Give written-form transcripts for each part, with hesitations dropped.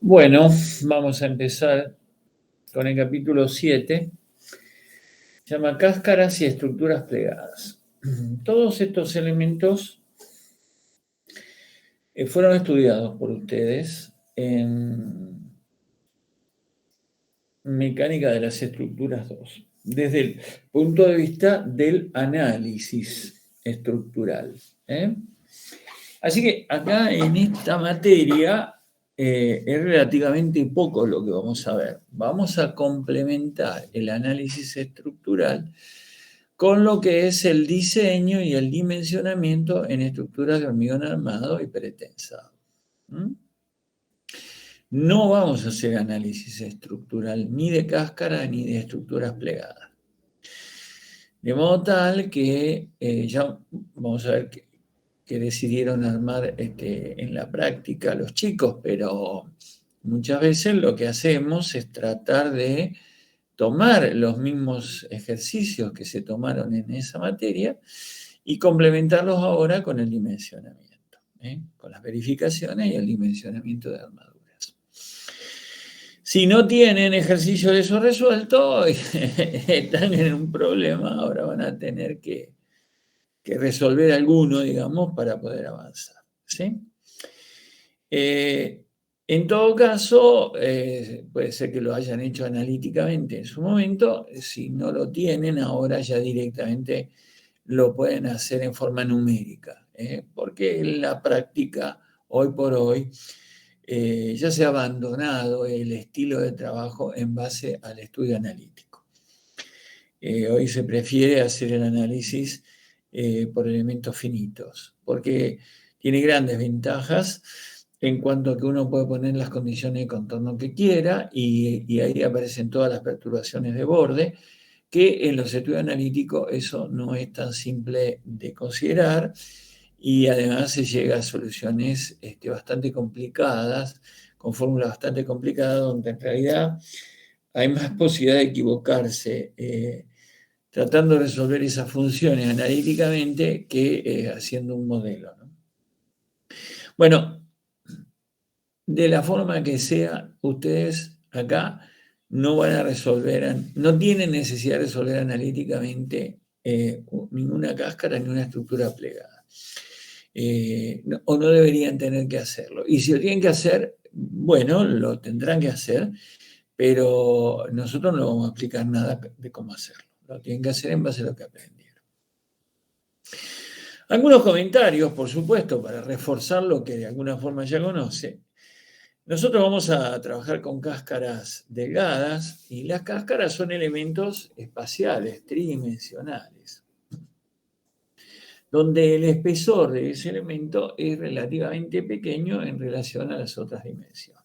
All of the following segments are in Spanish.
Bueno, vamos a empezar con el capítulo 7. Se llama Cáscaras y estructuras plegadas. Todos estos elementos fueron estudiados por ustedes en Mecánica de las Estructuras 2, desde el punto de vista del análisis estructural. Así que acá en esta materia es relativamente poco lo que vamos a ver. Vamos a complementar el análisis estructural con lo que es el diseño y el dimensionamiento en estructuras de hormigón armado y pretensado. No vamos a hacer análisis estructural ni de cáscara ni de estructuras plegadas. De modo tal que ya vamos a ver que decidieron armar en la práctica los chicos, pero muchas veces lo que hacemos es tratar de tomar los mismos ejercicios que se tomaron en esa materia y complementarlos ahora con el dimensionamiento, con las verificaciones y el dimensionamiento de armaduras. Si no tienen ejercicio de eso resuelto, están en un problema, ahora van a tener que resolver alguno, digamos, para poder avanzar. ¿Sí? En todo caso, puede ser que lo hayan hecho analíticamente en su momento. Si no lo tienen, ahora ya directamente lo pueden hacer en forma numérica, porque en la práctica, hoy por hoy, ya se ha abandonado el estilo de trabajo en base al estudio analítico. Hoy se prefiere hacer el análisis por elementos finitos, porque tiene grandes ventajas en cuanto a que uno puede poner las condiciones de contorno que quiera y ahí aparecen todas las perturbaciones de borde, que en los estudios analíticos eso no es tan simple de considerar y además se llega a soluciones bastante complicadas, con fórmulas bastante complicadas, donde en realidad hay más posibilidad de equivocarse tratando de resolver esas funciones analíticamente que haciendo un modelo, ¿no? Bueno, de la forma que sea, ustedes acá no van a resolver, no tienen necesidad de resolver analíticamente ninguna cáscara ni una estructura plegada. O no deberían tener que hacerlo. Y si lo tienen que hacer, bueno, lo tendrán que hacer, pero nosotros no vamos a explicar nada de cómo hacerlo. Lo tienen que hacer en base a lo que aprendieron. Algunos comentarios, por supuesto, para reforzar lo que de alguna forma ya conoce. Nosotros vamos a trabajar con cáscaras delgadas y las cáscaras son elementos espaciales, tridimensionales, donde el espesor de ese elemento es relativamente pequeño en relación a las otras dimensiones.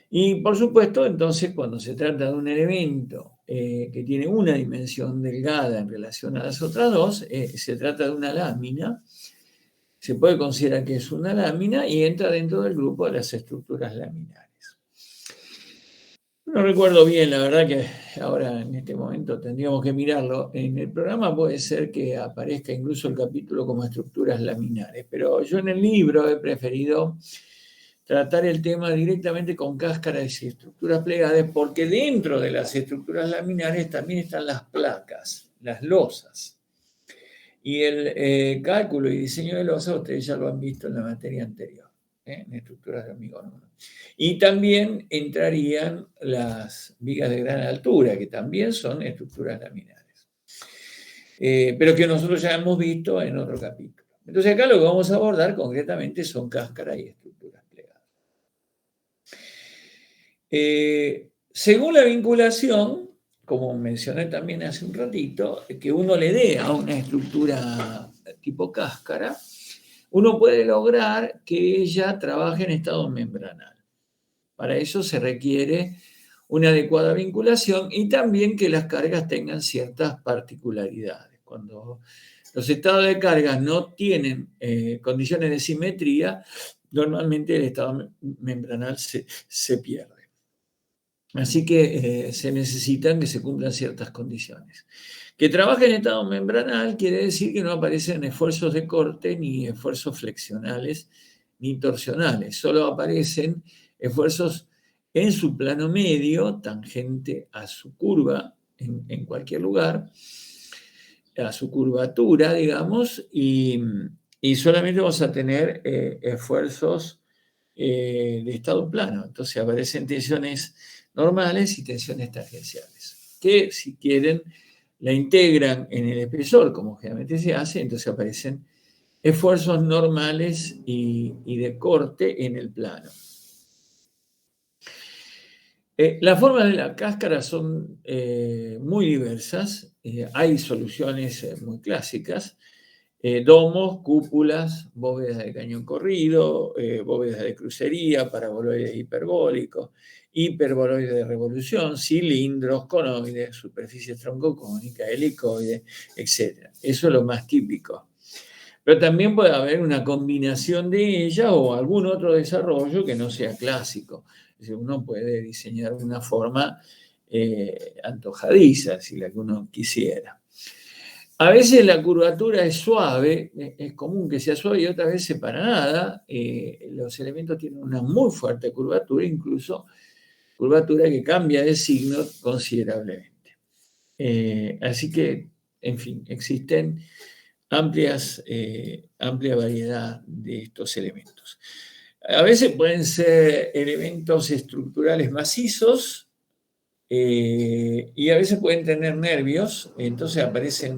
Y por supuesto, entonces, cuando se trata de un elemento que tiene una dimensión delgada en relación a las otras dos, se trata de una lámina. Se puede considerar que es una lámina y entra dentro del grupo de las estructuras laminares. No recuerdo bien, la verdad que ahora en este momento tendríamos que mirarlo. En el programa puede ser que aparezca incluso el capítulo como estructuras laminares, pero yo en el libro he preferido tratar el tema directamente con cáscaras y estructuras plegadas, porque dentro de las estructuras laminares también están las placas, las losas. Y el cálculo y diseño de losas, ustedes ya lo han visto en la materia anterior, en estructuras de hormigón. Y también entrarían las vigas de gran altura, que también son estructuras laminares, pero que nosotros ya hemos visto en otro capítulo. Entonces acá lo que vamos a abordar concretamente son cáscaras y estructuras plegadas. Según la vinculación, como mencioné también hace un ratito, que uno le dé a una estructura tipo cáscara, uno puede lograr que ella trabaje en estado membranal. Para eso se requiere una adecuada vinculación y también que las cargas tengan ciertas particularidades. Cuando los estados de cargas no tienen condiciones de simetría, normalmente el estado membranal se pierde. Así que se necesitan que se cumplan ciertas condiciones. Que trabaje en estado membranal quiere decir que no aparecen esfuerzos de corte ni esfuerzos flexionales ni torsionales, solo aparecen esfuerzos en su plano medio, tangente a su curva, en cualquier lugar, a su curvatura, digamos, y solamente vamos a tener esfuerzos de estado plano. Entonces aparecen tensiones normales y tensiones tangenciales, que si quieren la integran en el espesor, como generalmente se hace, entonces aparecen esfuerzos normales y de corte en el plano. Las formas de la cáscara son muy diversas. Hay soluciones muy clásicas. Domos, cúpulas, bóvedas de cañón corrido, bóvedas de crucería, paraboloides hiperbólicos, hiperboloides de revolución, cilindros, conoides, superficies troncocónicas, helicoides, etc. Eso es lo más típico. Pero también puede haber una combinación de ellas o algún otro desarrollo que no sea clásico. Es decir, uno puede diseñar una forma antojadiza, si la que uno quisiera. A veces la curvatura es suave, es común que sea suave, y otras veces para nada. Los elementos tienen una muy fuerte curvatura, incluso curvatura que cambia de signo considerablemente. Así que, en fin, existen amplia variedad de estos elementos. A veces pueden ser elementos estructurales macizos, y a veces pueden tener nervios, entonces puede ser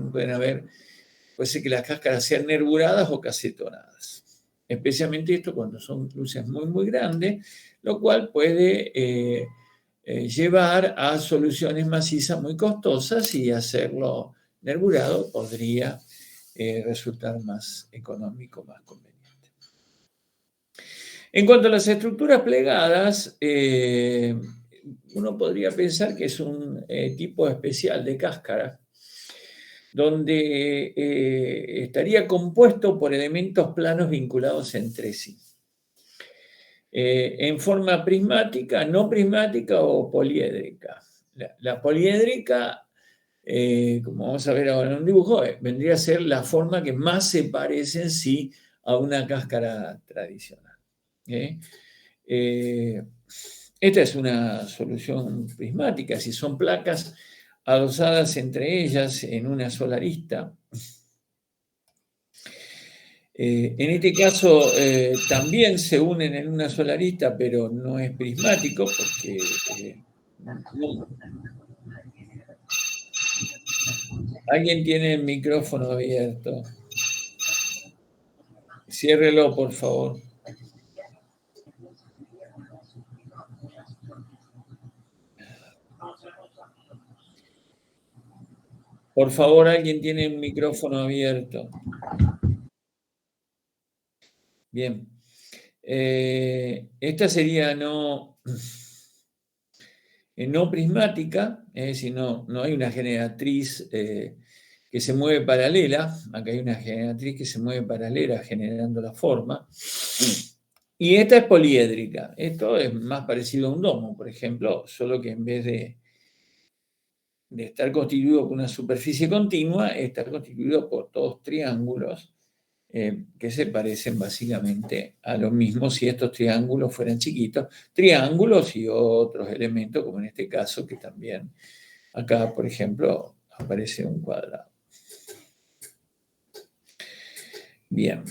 que las cáscaras sean nervuradas o casetonadas. Especialmente esto cuando son luces muy, muy grandes, lo cual puede llevar a soluciones macizas muy costosas, y hacerlo nervurado podría resultar más económico, más conveniente. En cuanto a las estructuras plegadas, uno podría pensar que es un tipo especial de cáscara, donde estaría compuesto por elementos planos vinculados entre sí, en forma prismática, no prismática o poliédrica. La poliédrica, como vamos a ver ahora en un dibujo, vendría a ser la forma que más se parece en sí a una cáscara tradicional. Esta es una solución prismática. Si son placas adosadas entre ellas en una sola arista, en este caso también se unen en una sola arista, pero no es prismático porque alguien tiene el micrófono abierto. Ciérrelo, por favor. Por favor, alguien tiene el micrófono abierto. Bien. Esta sería no prismática, es decir, no hay una generatriz que se mueve paralela. Acá hay una generatriz que se mueve paralela generando la forma. Y esta es poliédrica. Esto es más parecido a un domo, por ejemplo, solo que en vez de estar constituido por una superficie continua, está constituido por todos triángulos que se parecen básicamente a lo mismo si estos triángulos fueran chiquitos. Triángulos y otros elementos, como en este caso, que también acá, por ejemplo, aparece un cuadrado. Bien.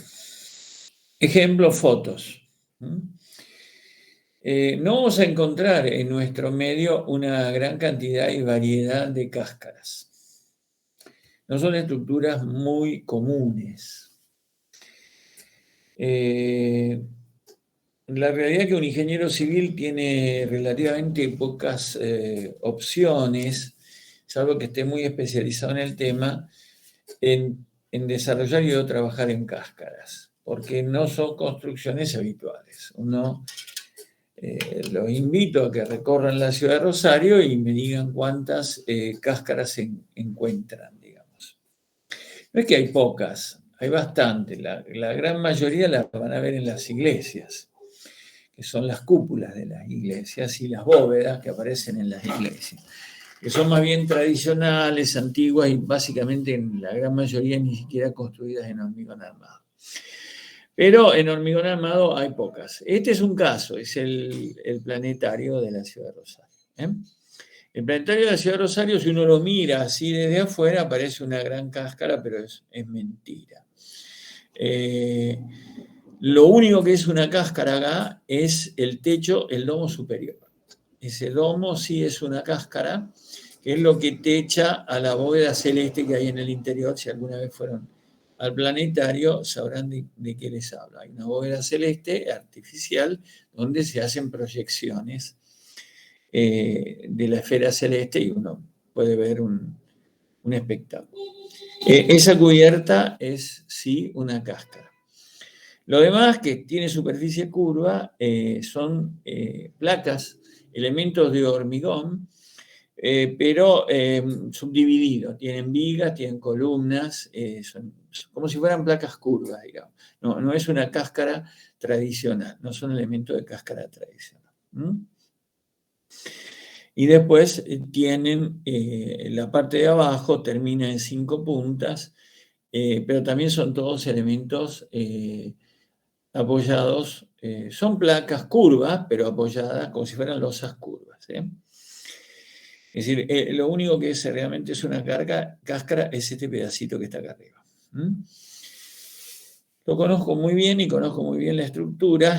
Ejemplo, fotos. No vamos a encontrar en nuestro medio una gran cantidad y variedad de cáscaras. No son estructuras muy comunes. La realidad es que un ingeniero civil tiene relativamente pocas opciones, salvo que esté muy especializado en el tema, en desarrollar y o trabajar en cáscaras, porque no son construcciones habituales. Los invito a que recorran la ciudad de Rosario y me digan cuántas cáscaras se encuentran, digamos. No es que hay pocas, hay bastantes. La gran mayoría las van a ver en las iglesias, que son las cúpulas de las iglesias, y las bóvedas que aparecen en las iglesias, que son más bien tradicionales, antiguas, y básicamente en la gran mayoría ni siquiera construidas en hormigón armado. Pero en hormigón armado hay pocas. Este es un caso, es el planetario de la ciudad de Rosario. ¿Eh? El planetario de la ciudad de Rosario, si uno lo mira así desde afuera, parece una gran cáscara, pero es mentira. Lo único que es una cáscara acá es el techo, el domo superior. Ese domo sí es una cáscara, que es lo que techa a la bóveda celeste que hay en el interior. Si alguna vez fueron al planetario, sabrán de qué les hablo. Hay una bóveda celeste artificial donde se hacen proyecciones de la esfera celeste y uno puede ver un espectáculo. Esa cubierta es, sí, una cáscara. Lo demás, que tiene superficie curva, son placas, elementos de hormigón, pero subdivididos. Tienen vigas, tienen columnas, son como si fueran placas curvas, digamos. No es una cáscara tradicional, no son elementos de cáscara tradicional. Y después tienen la parte de abajo, termina en 5 puntas, pero también son todos elementos apoyados, son placas curvas, pero apoyadas como si fueran losas curvas. Es decir, lo único que realmente es una cáscara es este pedacito que está acá arriba. Lo conozco muy bien y conozco muy bien la estructura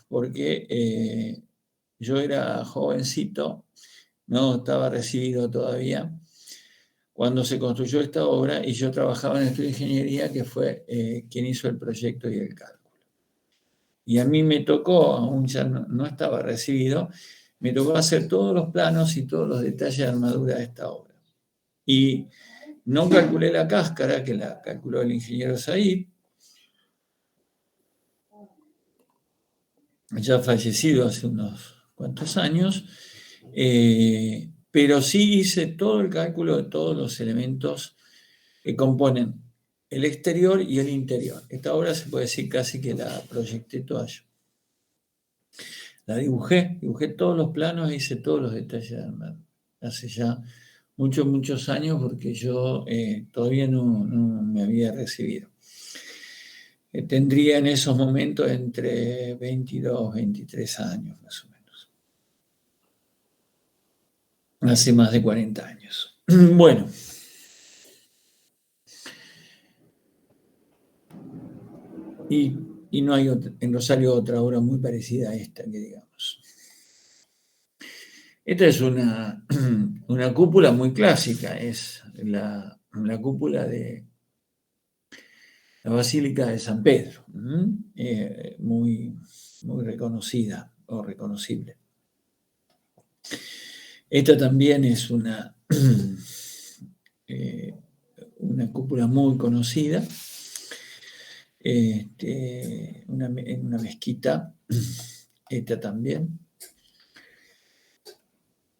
porque yo era jovencito, no estaba recibido todavía, cuando se construyó esta obra y yo trabajaba en el estudio de ingeniería que fue quien hizo el proyecto y el cálculo. Y a mí me tocó, aún ya no estaba recibido, me tocó hacer todos los planos y todos los detalles de armadura de esta obra. Y no calculé la cáscara, que la calculó el ingeniero Said, ya fallecido hace unos cuantos años, pero sí hice todo el cálculo de todos los elementos que componen el exterior y el interior. Esta obra se puede decir casi que la proyecté toda yo. La dibujé todos los planos e hice todos los detalles de armado. Hace ya muchos años porque yo todavía no me había recibido. Tendría en esos momentos entre 22, 23 años más o menos. Hace más de 40 años. Bueno. Y no hay en Rosario otra obra muy parecida a esta, que digamos. Esta es una cúpula muy clásica, es la cúpula de la Basílica de San Pedro, muy reconocida o reconocible. Esta también es una cúpula muy conocida, una mezquita, esta también.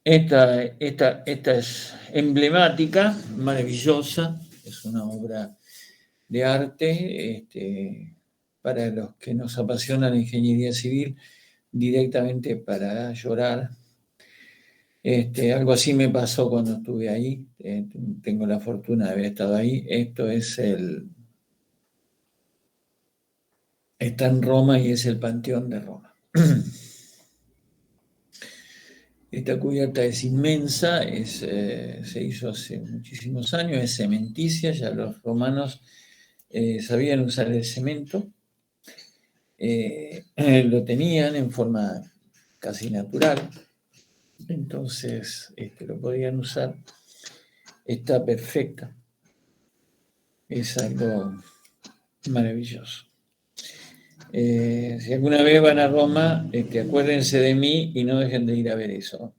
Esta es emblemática, maravillosa, es una obra de arte, para los que nos apasiona la ingeniería civil, directamente para llorar. Algo así me pasó cuando estuve ahí, tengo la fortuna de haber estado ahí. Esto es está en Roma y es el Panteón de Roma. Esta cubierta es inmensa, se hizo hace muchísimos años, es cementicia, ya los romanos sabían usar el cemento, lo tenían en forma casi natural, entonces lo podían usar, está perfecta, es algo maravilloso. Si alguna vez van a Roma, acuérdense de mí y no dejen de ir a ver eso.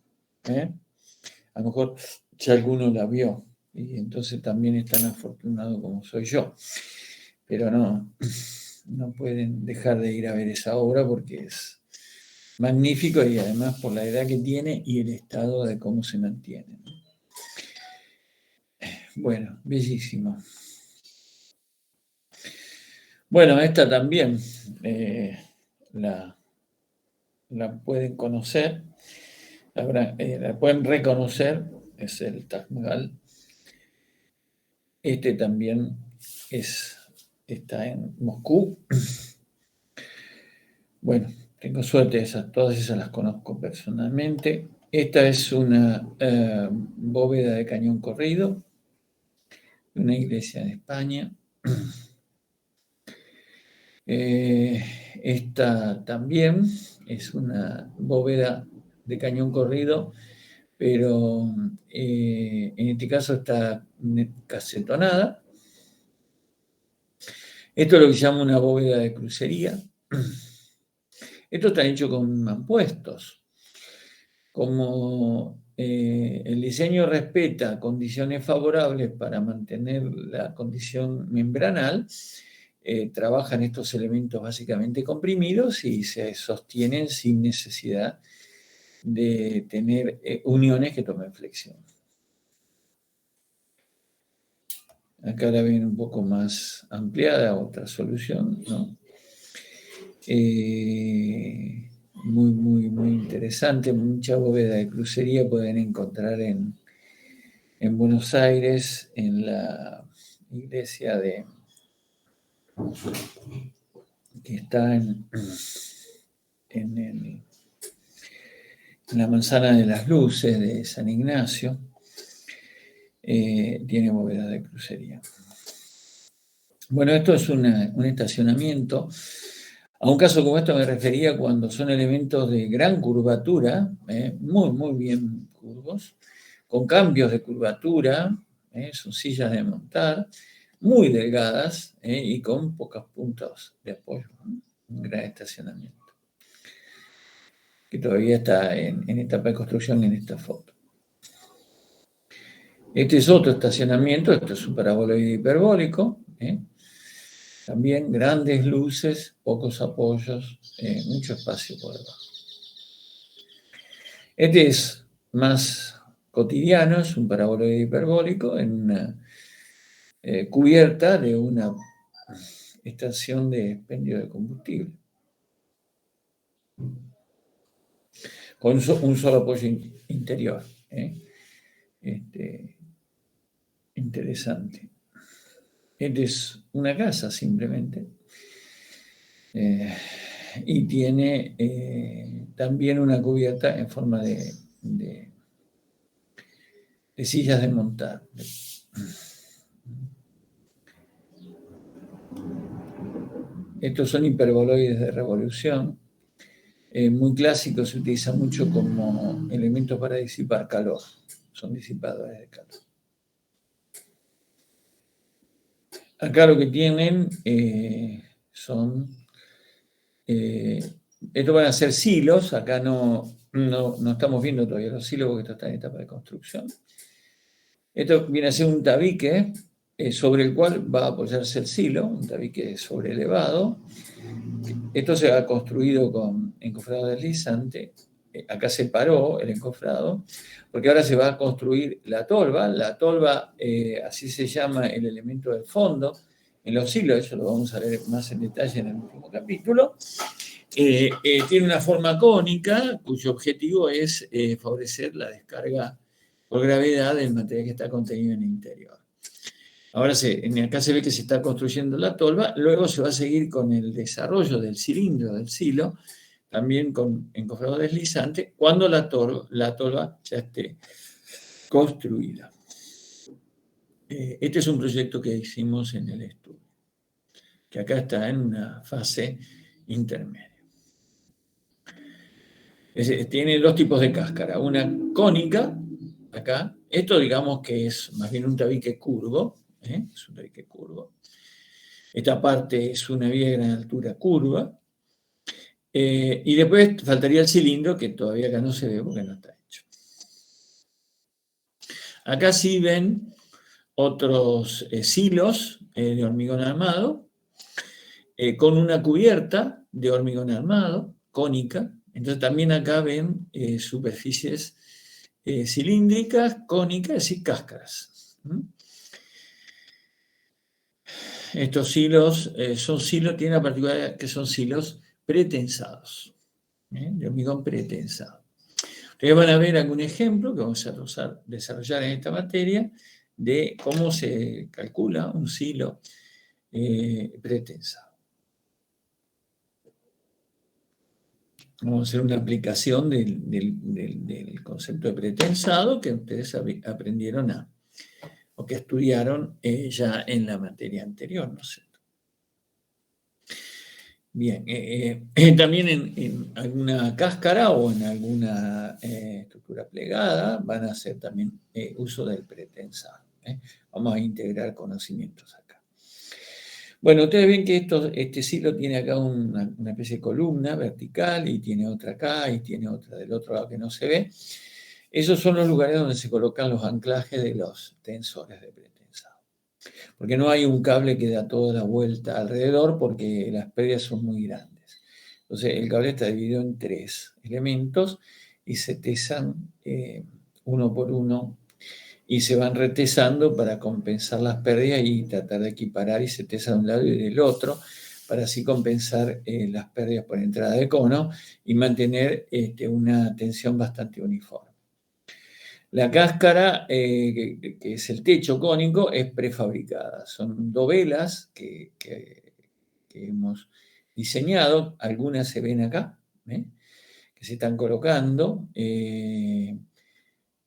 A lo mejor ya alguno la vio y entonces también es tan afortunado como soy yo. Pero no pueden dejar de ir a ver esa obra porque es magnífico y además por la edad que tiene y el estado de cómo se mantiene. Bueno, bellísimo. Bueno, esta también la pueden conocer, la pueden reconocer, es el Taj Mahal. También está en Moscú. Bueno, tengo suerte, todas esas las conozco personalmente. Esta es una bóveda de cañón corrido de una iglesia en España. Esta también es una bóveda de cañón corrido, pero en este caso está casetonada. Esto es lo que se llama una bóveda de crucería. Esto está hecho con mampuestos. Como el diseño respeta condiciones favorables para mantener la condición membranal, trabajan estos elementos básicamente comprimidos y se sostienen sin necesidad de tener uniones que tomen flexión. Acá la ven un poco más ampliada, otra solución, ¿no? Muy interesante, mucha bóveda de crucería pueden encontrar en Buenos Aires, en la iglesia que está en la Manzana de las Luces de San Ignacio, tiene bóveda de crucería. Bueno, esto es un estacionamiento. A un caso como esto me refería cuando son elementos de gran curvatura, muy bien curvos, con cambios de curvatura, son sillas de montar, muy delgadas y con pocos puntos de apoyo. Un gran estacionamiento, que todavía está en etapa de construcción en esta foto. Este es otro estacionamiento, esto es un paraboloide hiperbólico, también grandes luces, pocos apoyos, mucho espacio por debajo. Este es más cotidiano, es un paraboloide hiperbólico en una cubierta de una estación de expendio de combustible, con un solo apoyo interior. Interesante. Esta es una casa simplemente. Y tiene también una cubierta en forma de sillas de montar. Estos son hiperboloides de revolución, muy clásicos, se utiliza mucho como elemento para disipar calor, son disipadores de calor. Acá lo que tienen son, estos van a ser silos, acá no estamos viendo todavía los silos porque esto está en etapa de construcción. Esto viene a ser un tabique sobre el cual va a apoyarse el silo, un tabique sobrelevado. Esto se ha construido con encofrado deslizante. Acá se paró el encofrado, porque ahora se va a construir la tolva. La tolva, así se llama el elemento del fondo en los silos, eso lo vamos a ver más en detalle en el último capítulo. Tiene una forma cónica, cuyo objetivo es favorecer la descarga por gravedad del material que está contenido en el interior. Ahora acá se ve que se está construyendo la tolva, luego se va a seguir con el desarrollo del cilindro del silo, también con encofrado deslizante, cuando la tolva ya esté construida. Este es un proyecto que hicimos en el estudio, que acá está en una fase intermedia. Tiene dos tipos de cáscara, una cónica, acá, esto digamos que es más bien un tabique curvo, es un tabique curvo. Esta parte es una vía de gran altura curva. Y después faltaría el cilindro, que todavía acá no se ve porque no está hecho. Acá sí ven otros silos de hormigón armado, con una cubierta de hormigón armado, cónica. Entonces también acá ven superficies cilíndricas, cónicas, es decir, cáscaras. Estos silos tienen la particularidad que son silos pretensados, de hormigón pretensado. Ustedes van a ver algún ejemplo que vamos a desarrollar en esta materia de cómo se calcula un silo pretensado. Vamos a hacer una aplicación del concepto de pretensado que ustedes aprendieron o que estudiaron ya en la materia anterior, ¿no es cierto? Bien, también en alguna cáscara o en alguna estructura plegada van a hacer también uso del pretensado. Vamos a integrar conocimientos acá. Bueno, ustedes ven que este silo tiene acá una especie de columna vertical y tiene otra acá y tiene otra del otro lado que no se ve. Esos son los lugares donde se colocan los anclajes de los tensores de pretensado. Porque no hay un cable que da toda la vuelta alrededor porque las pérdidas son muy grandes. Entonces el cable está dividido en 3 elementos y se tesan uno por uno y se van retesando para compensar las pérdidas y tratar de equiparar y se tesa de un lado y del otro para así compensar las pérdidas por entrada de cono y mantener una tensión bastante uniforme. La cáscara, que es el techo cónico, es prefabricada. Son dovelas que hemos diseñado, algunas se ven acá, que se están colocando,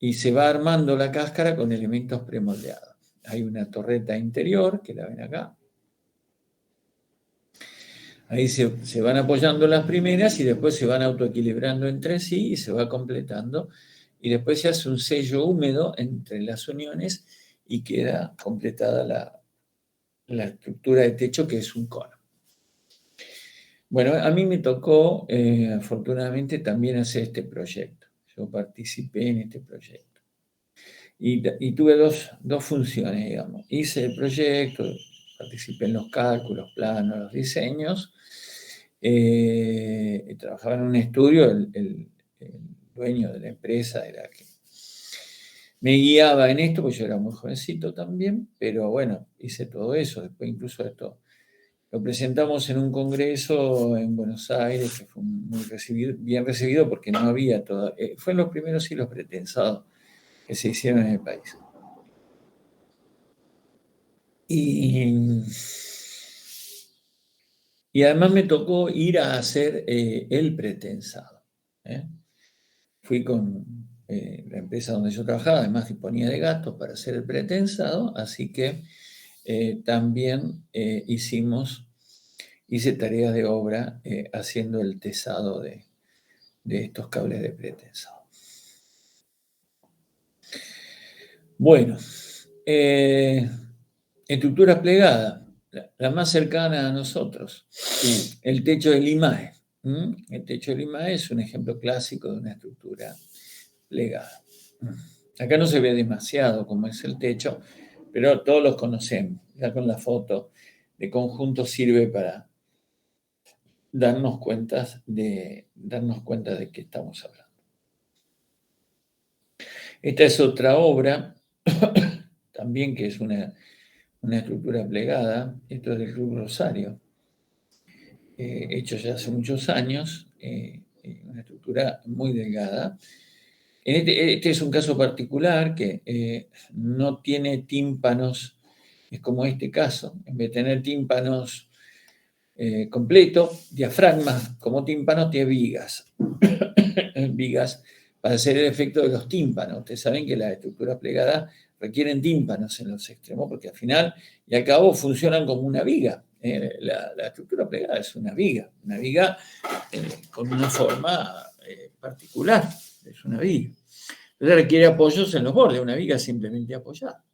y se va armando la cáscara con elementos premoldeados. Hay una torreta interior, que la ven acá. Ahí se van apoyando las primeras y después se van autoequilibrando entre sí y se va completando. Y después se hace un sello húmedo entre las uniones y queda completada la estructura de techo, que es un cono. Bueno, a mí me tocó, afortunadamente, también hacer este proyecto. Yo participé en este proyecto. Y tuve dos funciones, digamos. Hice el proyecto, participé en los cálculos, planos, los diseños. Trabajaba en un estudio, el dueño de la empresa era que me guiaba en esto, porque yo era muy jovencito también, pero bueno, hice todo eso. Después incluso esto lo presentamos en un congreso en Buenos Aires, que fue bien recibido porque no había todo. Fue en los primeros hilos pretensados que se hicieron en el país. Y además me tocó ir a hacer el pretensado. Fui con la empresa donde yo trabajaba, además disponía de gastos para hacer el pretensado, así que también hice tareas de obra haciendo el tesado de estos cables de pretensado. Bueno, estructura plegada, la más cercana a nosotros, el techo del IMAE. El techo del IMAE es un ejemplo clásico de una estructura plegada. Acá no se ve demasiado cómo es el techo, pero todos los conocemos. Ya con la foto de conjunto sirve para darnos cuenta de qué estamos hablando. Esta es otra obra, también que es una estructura plegada. Esto es del Club Rosario, hecho ya hace muchos años, una estructura muy delgada. Este es un caso particular que no tiene tímpanos, es como este caso, en vez de tener tímpanos completos, diafragmas como tímpanos, tiene vigas. Vigas para hacer el efecto de los tímpanos. Ustedes saben que las estructuras plegadas requieren tímpanos en los extremos porque al final y al cabo funcionan como una viga. La estructura plegada es una viga con una forma particular, es una viga. Entonces requiere apoyos en los bordes, una viga simplemente apoyada.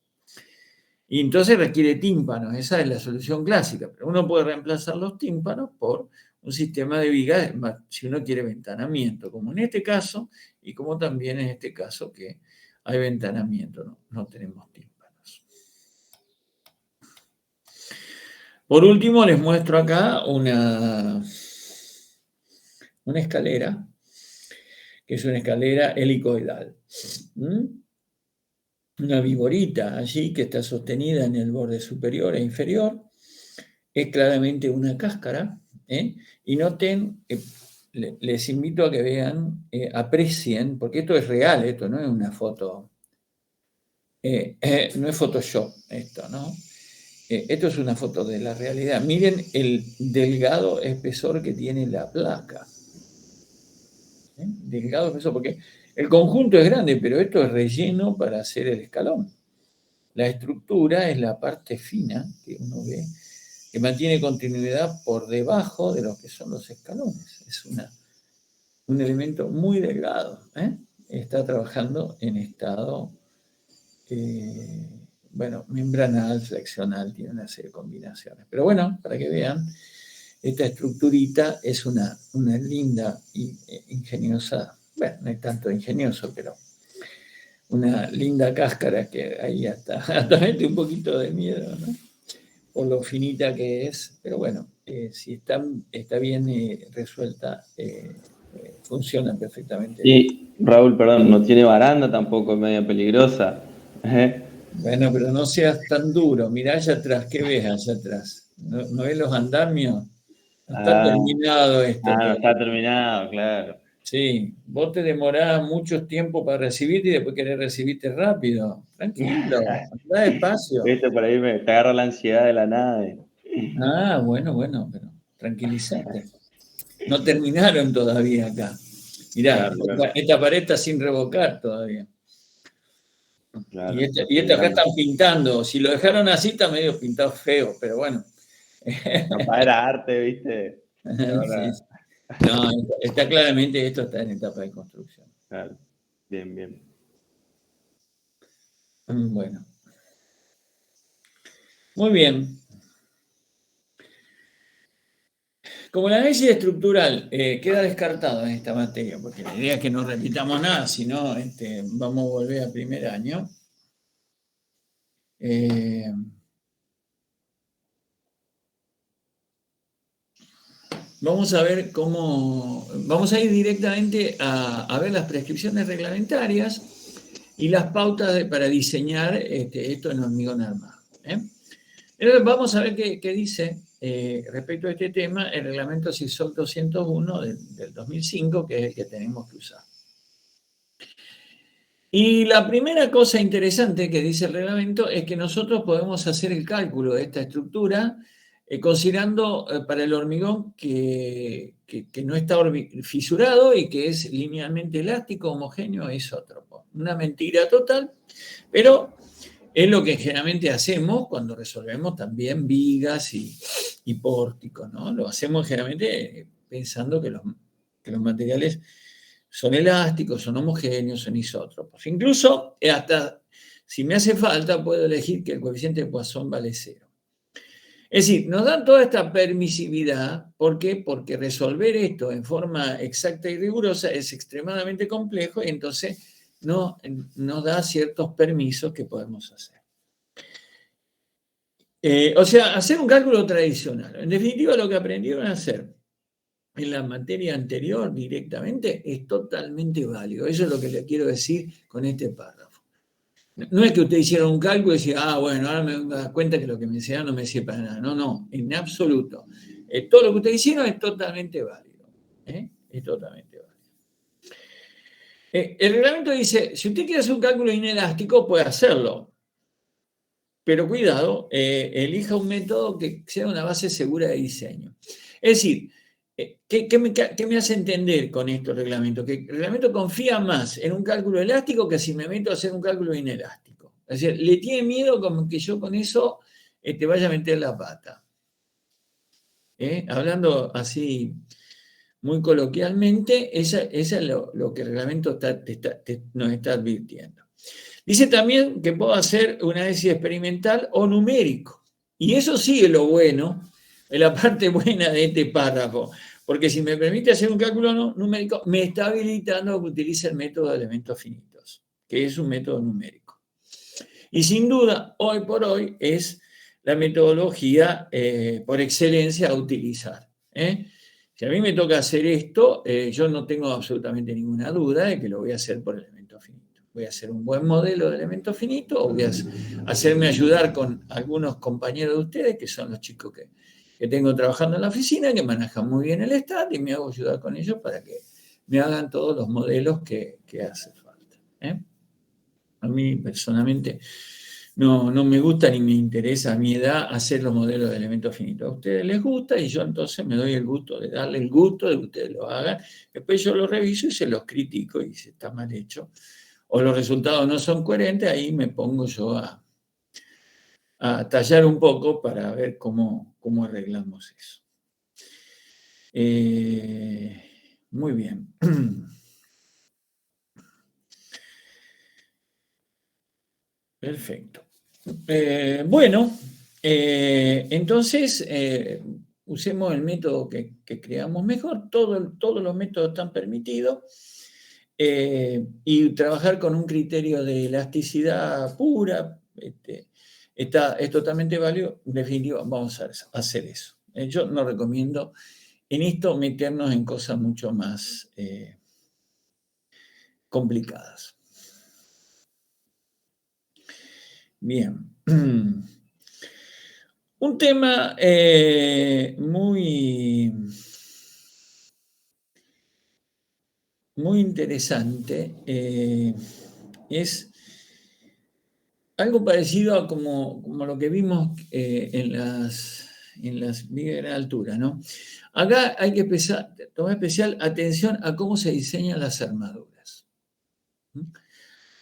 Y entonces requiere tímpanos, esa es la solución clásica, pero uno puede reemplazar los tímpanos por un sistema de vigas si uno quiere ventanamiento, como en este caso, y como también en este caso que hay ventanamiento, no tenemos tímpanos. Por último, les muestro acá una escalera, que es una escalera helicoidal. Una viborita allí que está sostenida en el borde superior e inferior. Es claramente una cáscara. Y noten, les invito a que vean, aprecien, porque esto es real, esto no es una foto, no es Photoshop esto, ¿no? Esto es una foto de la realidad. Miren el delgado espesor que tiene la placa. Delgado, eso, porque el conjunto es grande, pero esto es relleno para hacer el escalón. La estructura es la parte fina que uno ve, que mantiene continuidad por debajo de lo que son los escalones. Es un elemento muy delgado. Está trabajando en estado, membranal, flexional, tiene una serie de combinaciones. Pero bueno, para que vean, esta estructurita es una linda y ingeniosa, bueno, no es tanto ingenioso, pero una linda cáscara que ahí hasta mete un poquito de miedo, ¿no? Por lo finita que es, pero bueno, si está bien resuelta, funciona perfectamente. Y Raúl, perdón, no tiene baranda tampoco, es media peligrosa. Bueno, pero no seas tan duro, mirá allá atrás, ¿qué ves allá atrás? ¿No ves los andamios? No está Ah, terminado esto no todavía. está terminado, claro. Sí, vos te demorás mucho tiempo para recibirte y después querés recibirte rápido. Tranquilo, anda despacio. Esto por ahí te agarra la ansiedad de la nave. Ah, bueno, pero tranquilízate. No terminaron todavía acá. Mirá, Claro, claro, esta pared está sin revocar todavía. Y claro, esta, está y esta acá terminando. están pintando. Si lo dejaron así, está medio pintado feo, pero bueno. Capaz era arte, ¿viste? Y Sí, ahora, sí. No, está claramente, esto está en etapa de construcción. claro, bien, bien. Bueno, muy bien. Como el análisis estructural queda descartado en esta materia, porque la idea es que no repitamos nada, sino vamos a volver a primer año. Vamos a ver vamos a ir directamente a ver las prescripciones reglamentarias y las pautas para diseñar esto en hormigón armado. Entonces vamos a ver qué dice respecto a este tema el reglamento CISOC 201 del 2005, que es el que tenemos que usar. Y la primera cosa interesante que dice el reglamento es que nosotros podemos hacer el cálculo de esta estructura considerando para el hormigón que no está fisurado y que es linealmente elástico, homogéneo e isótropo. Una mentira total, pero es lo que generalmente hacemos cuando resolvemos también vigas y pórticos, ¿no? Lo hacemos generalmente pensando que los materiales son elásticos, son homogéneos, son isótropos. Incluso, hasta si me hace falta, puedo elegir que el coeficiente de Poisson vale 0. Es decir, nos dan toda esta permisividad. ¿Por qué? Porque resolver esto en forma exacta y rigurosa es extremadamente complejo y entonces nos da ciertos permisos que podemos hacer. O sea, hacer un cálculo tradicional. En definitiva, lo que aprendieron a hacer en la materia anterior directamente es totalmente válido. Eso es lo que le quiero decir con este párrafo. No es que usted hiciera un cálculo y decía, bueno, ahora me doy cuenta que lo que me enseñaron no me sirve para nada. No, en absoluto. Todo lo que ustedes hicieron es totalmente válido. Es totalmente válido. El reglamento dice, si usted quiere hacer un cálculo inelástico, puede hacerlo. Pero cuidado, elija un método que sea una base segura de diseño. Es decir, ¿qué me hace entender con esto el reglamento? Que el reglamento confía más en un cálculo elástico que si me meto a hacer un cálculo inelástico. Es decir, le tiene miedo como que yo con eso te vaya a meter la pata. Hablando así muy coloquialmente, eso es lo que el reglamento nos está advirtiendo. Dice también que puedo hacer un análisis experimental o numérico. Y eso sí es lo bueno, es la parte buena de este párrafo. Porque si me permite hacer un cálculo numérico, me está habilitando a que utilice el método de elementos finitos, que es un método numérico. Y sin duda, hoy por hoy, es la metodología por excelencia a utilizar. Si a mí me toca hacer esto, yo no tengo absolutamente ninguna duda de que lo voy a hacer por elementos finitos. Voy a hacer un buen modelo de elementos finitos o voy a hacerme ayudar con algunos compañeros de ustedes, que son los chicos que tengo trabajando en la oficina, que manejan muy bien el STAT y me hago ayudar con ellos para que me hagan todos los modelos que hace falta. A mí personalmente no me gusta ni me interesa a mi edad hacer los modelos de elementos finitos. A ustedes les gusta y yo entonces me doy el gusto de darle el gusto de que ustedes lo hagan. Después yo lo reviso y se los critico y si está mal hecho o los resultados no son coherentes, ahí me pongo yo a tallar un poco para ver cómo arreglamos eso. Muy bien. Perfecto. Bueno, entonces usemos el método que creamos mejor. Todos los métodos están permitidos. Y trabajar con un criterio de elasticidad pura es totalmente válido. En definitiva, vamos a hacer eso. Yo no recomiendo en esto meternos en cosas mucho más complicadas. Bien. Un tema muy interesante es algo parecido a como lo que vimos en las vigas de gran altura, ¿no? Acá hay que tomar especial atención a cómo se diseñan las armaduras.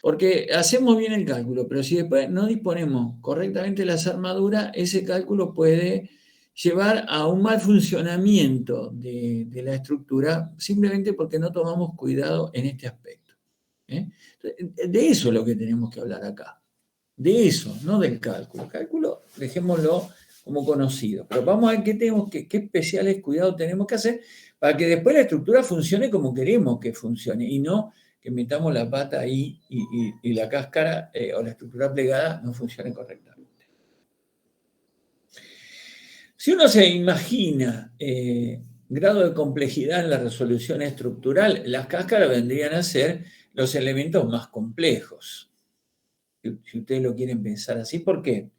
Porque hacemos bien el cálculo, pero si después no disponemos correctamente de las armaduras, ese cálculo puede llevar a un mal funcionamiento de la estructura, simplemente porque no tomamos cuidado en este aspecto. De eso es lo que tenemos que hablar acá. De eso, no del cálculo. El cálculo, dejémoslo como conocido. Pero vamos a ver qué especiales cuidados tenemos que hacer para que después la estructura funcione como queremos que funcione y no que metamos la pata ahí y la cáscara o la estructura plegada no funcione correctamente. Si uno se imagina grado de complejidad en la resolución estructural, las cáscaras vendrían a ser los elementos más complejos. Si ustedes lo quieren pensar así, ¿por qué?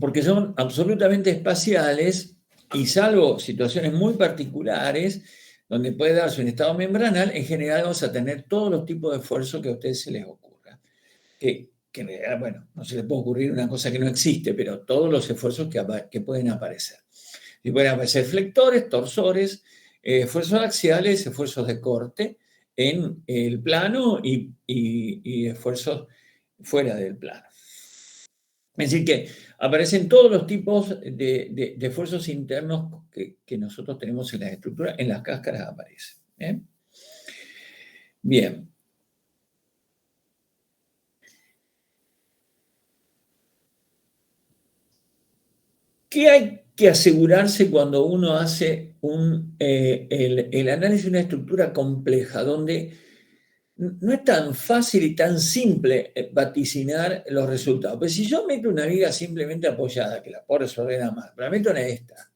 Porque son absolutamente espaciales y salvo situaciones muy particulares, donde puede darse un estado membranal, en general vamos a tener todos los tipos de esfuerzos que a ustedes se les ocurra. Que en realidad, bueno, no se les puede ocurrir una cosa que no existe, pero todos los esfuerzos que pueden aparecer. Y pueden aparecer flectores, torsores, esfuerzos axiales, esfuerzos de corte en el plano y esfuerzos fuera del plano. Es decir, que aparecen todos los tipos de esfuerzos internos que nosotros tenemos en las estructuras, en las cáscaras aparecen. Bien. ¿Qué hay que asegurarse cuando uno hace el análisis de una estructura compleja, donde no es tan fácil y tan simple vaticinar los resultados? Pues si yo meto una viga simplemente apoyada, que la pobre se ordena mal, pero la meto en esta,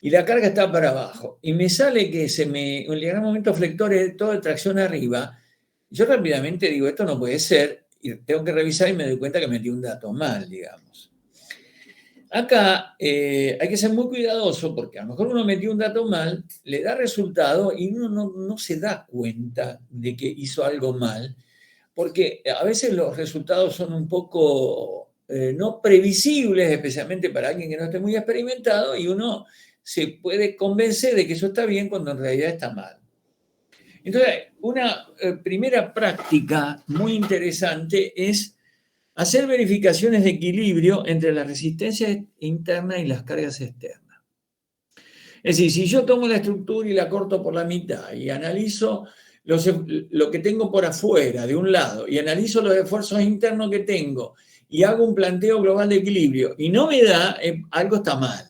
y la carga está para abajo, y me sale que el gran momento flector es todo de tracción arriba, yo rápidamente digo, esto no puede ser, y tengo que revisar y me doy cuenta que metí un dato mal, digamos. Acá hay que ser muy cuidadoso porque a lo mejor uno metió un dato mal, le da resultado y uno no se da cuenta de que hizo algo mal, porque a veces los resultados son un poco no previsibles, especialmente para alguien que no esté muy experimentado, y uno se puede convencer de que eso está bien cuando en realidad está mal. Entonces, una primera práctica muy interesante es hacer verificaciones de equilibrio entre la resistencia interna y las cargas externas. Es decir, si yo tomo la estructura y la corto por la mitad y analizo lo que tengo por afuera, de un lado, y analizo los esfuerzos internos que tengo y hago un planteo global de equilibrio y no me da, algo está mal.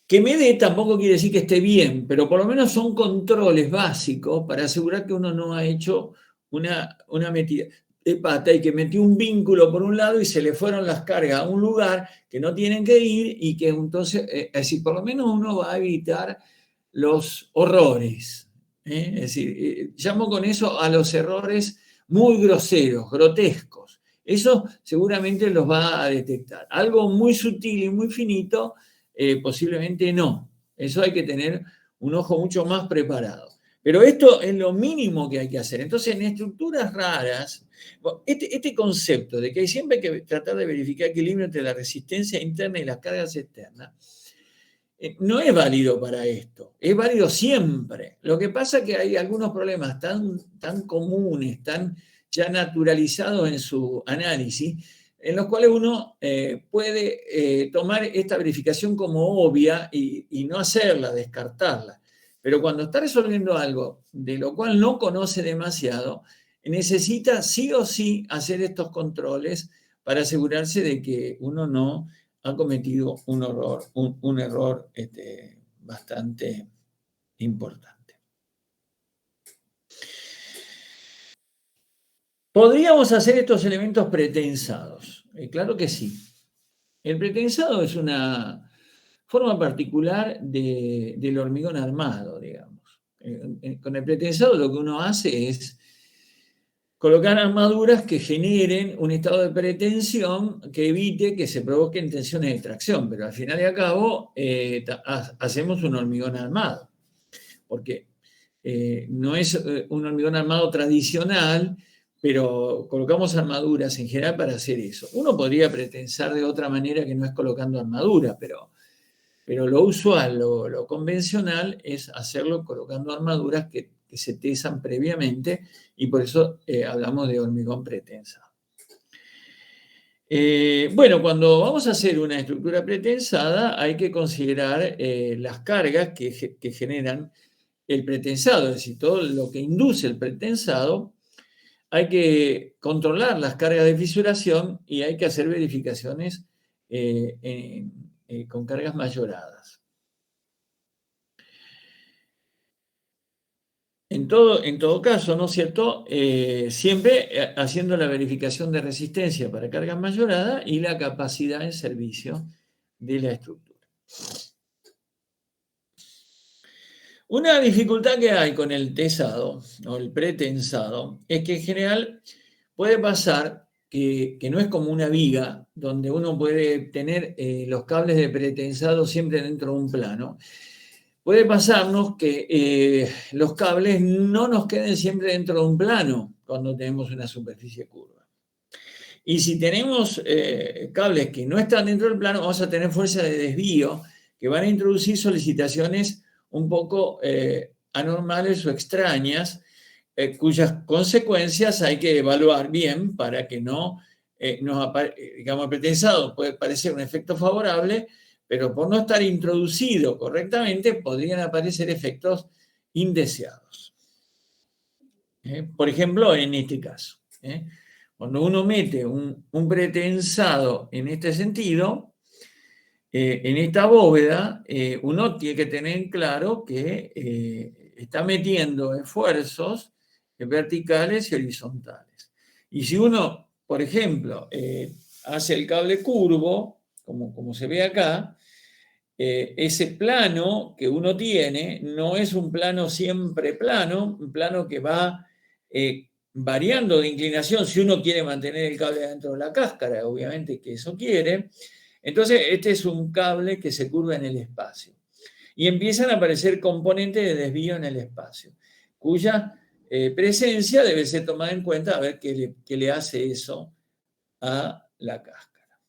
Que me dé tampoco quiere decir que esté bien, pero por lo menos son controles básicos para asegurar que uno no ha hecho una metida de pata y que metió un vínculo por un lado y se le fueron las cargas a un lugar que no tienen que ir y que entonces, es decir, por lo menos uno va a evitar los horrores. Es decir, llamo con eso a los errores muy groseros, grotescos. Eso seguramente los va a detectar. Algo muy sutil y muy finito, posiblemente no. Eso hay que tener un ojo mucho más preparado. Pero esto es lo mínimo que hay que hacer. Entonces, en estructuras raras, este concepto de que hay siempre que tratar de verificar equilibrio entre la resistencia interna y las cargas externas, no es válido para esto, es válido siempre. Lo que pasa es que hay algunos problemas tan comunes, tan ya naturalizados en su análisis, en los cuales uno puede tomar esta verificación como obvia y no hacerla, descartarla. Pero cuando está resolviendo algo de lo cual no conoce demasiado, necesita sí o sí hacer estos controles para asegurarse de que uno no ha cometido un error bastante importante. ¿Podríamos hacer estos elementos pretensados? Claro que sí. El pretensado es una forma particular del hormigón armado, digamos. Con el pretensado lo que uno hace es colocar armaduras que generen un estado de pretensión que evite que se provoquen tensiones de tracción, pero al final y al cabo hacemos un hormigón armado, porque no es un hormigón armado tradicional, pero colocamos armaduras en general para hacer eso. Uno podría pretensar de otra manera que no es colocando armaduras, pero lo usual, lo convencional es hacerlo colocando armaduras que se tesan previamente y por eso hablamos de hormigón pretensado. Bueno, cuando vamos a hacer una estructura pretensada hay que considerar las cargas que generan el pretensado, es decir, todo lo que induce el pretensado. Hay que controlar las cargas de fisuración y hay que hacer verificaciones con cargas mayoradas. En todo caso, ¿no es cierto? Siempre haciendo la verificación de resistencia para cargas mayoradas y la capacidad en servicio de la estructura. Una dificultad que hay con el tesado o el pretensado es que en general puede pasar que no es como una viga donde uno puede tener los cables de pretensado siempre dentro de un plano. Puede pasarnos que los cables no nos queden siempre dentro de un plano cuando tenemos una superficie curva. Y si tenemos cables que no están dentro del plano, vamos a tener fuerzas de desvío que van a introducir solicitaciones un poco anormales o extrañas, cuyas consecuencias hay que evaluar bien para que no digamos, el pretensado puede parecer un efecto favorable, pero por no estar introducido correctamente podrían aparecer efectos indeseados. Por ejemplo, en este caso. Cuando uno mete un pretensado en este sentido, en esta bóveda, uno tiene que tener claro que está metiendo esfuerzos verticales y horizontales. Y si uno, por ejemplo, hace el cable curvo, como se ve acá, ese plano que uno tiene no es un plano siempre plano, un plano que va variando de inclinación si uno quiere mantener el cable dentro de la cáscara, obviamente que eso quiere. Entonces, este es un cable que se curva en el espacio. Y empiezan a aparecer componentes de desvío en el espacio, cuya presencia debe ser tomada en cuenta a ver qué le hace eso a la cáscara.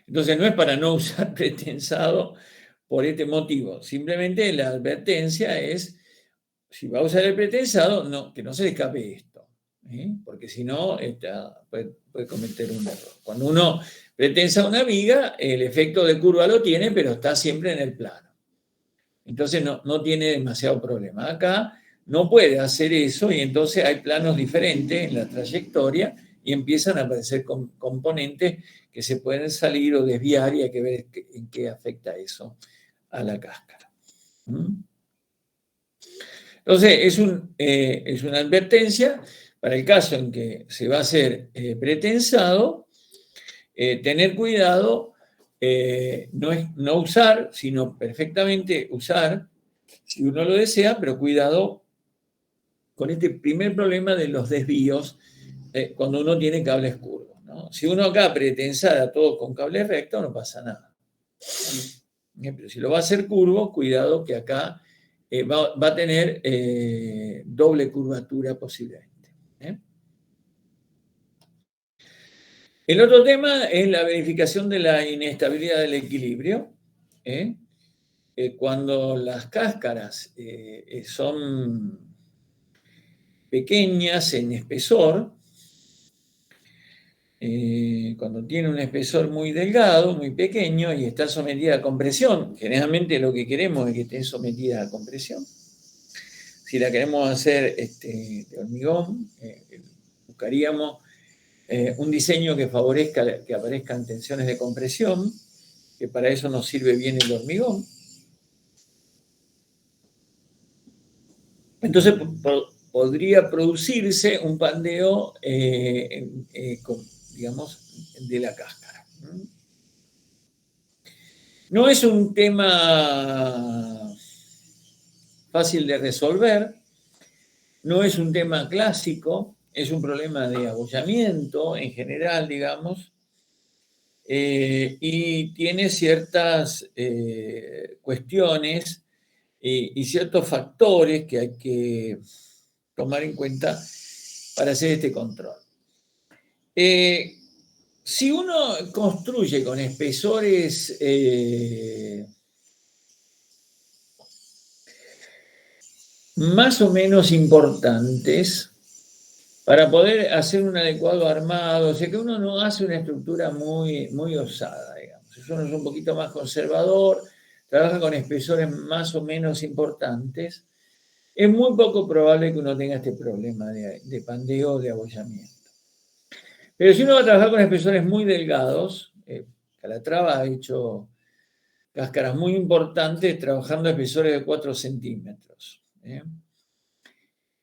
Entonces, no es para no usar pretensado por este motivo. Simplemente la advertencia es, si va a usar el pretensado, que no se le escape esto. Porque si no, puede cometer un error. Cuando uno pretensa una viga, el efecto de curva lo tiene, pero está siempre en el plano. Entonces no tiene demasiado problema. Acá no puede hacer eso y entonces hay planos diferentes en la trayectoria y empiezan a aparecer componentes que se pueden salir o desviar y hay que ver en qué afecta eso a la cáscara. Entonces, es una advertencia para el caso en que se va a hacer pretensado, tener cuidado, no usar, sino perfectamente usar, si uno lo desea, pero cuidado con este primer problema de los desvíos cuando uno tiene cables curvos, ¿no? Si uno acá pretensara todo con cable recto, no pasa nada. Pero si lo va a hacer curvo, cuidado que acá va a tener doble curvatura posiblemente. El otro tema es la verificación de la inestabilidad del equilibrio. Cuando las cáscaras son pequeñas en espesor, cuando tiene un espesor muy delgado, muy pequeño y está sometida a compresión, generalmente lo que queremos es que esté sometida a compresión. Si la queremos hacer de hormigón, buscaríamos un diseño que favorezca que aparezcan tensiones de compresión, que para eso nos sirve bien el hormigón. Entonces podría producirse un pandeo, digamos, de la cáscara. No es un tema fácil de resolver, no es un tema clásico, es un problema de abollamiento en general, digamos, y tiene ciertas cuestiones y ciertos factores que hay que tomar en cuenta para hacer este control. Si uno construye con espesores más o menos importantes, para poder hacer un adecuado armado, o sea que uno no hace una estructura muy, muy osada, digamos. Si uno es un poquito más conservador, trabaja con espesores más o menos importantes, es muy poco probable que uno tenga este problema de pandeo o de abollamiento. Pero si uno va a trabajar con espesores muy delgados, Calatrava ha hecho cáscaras muy importantes trabajando espesores de 4 centímetros.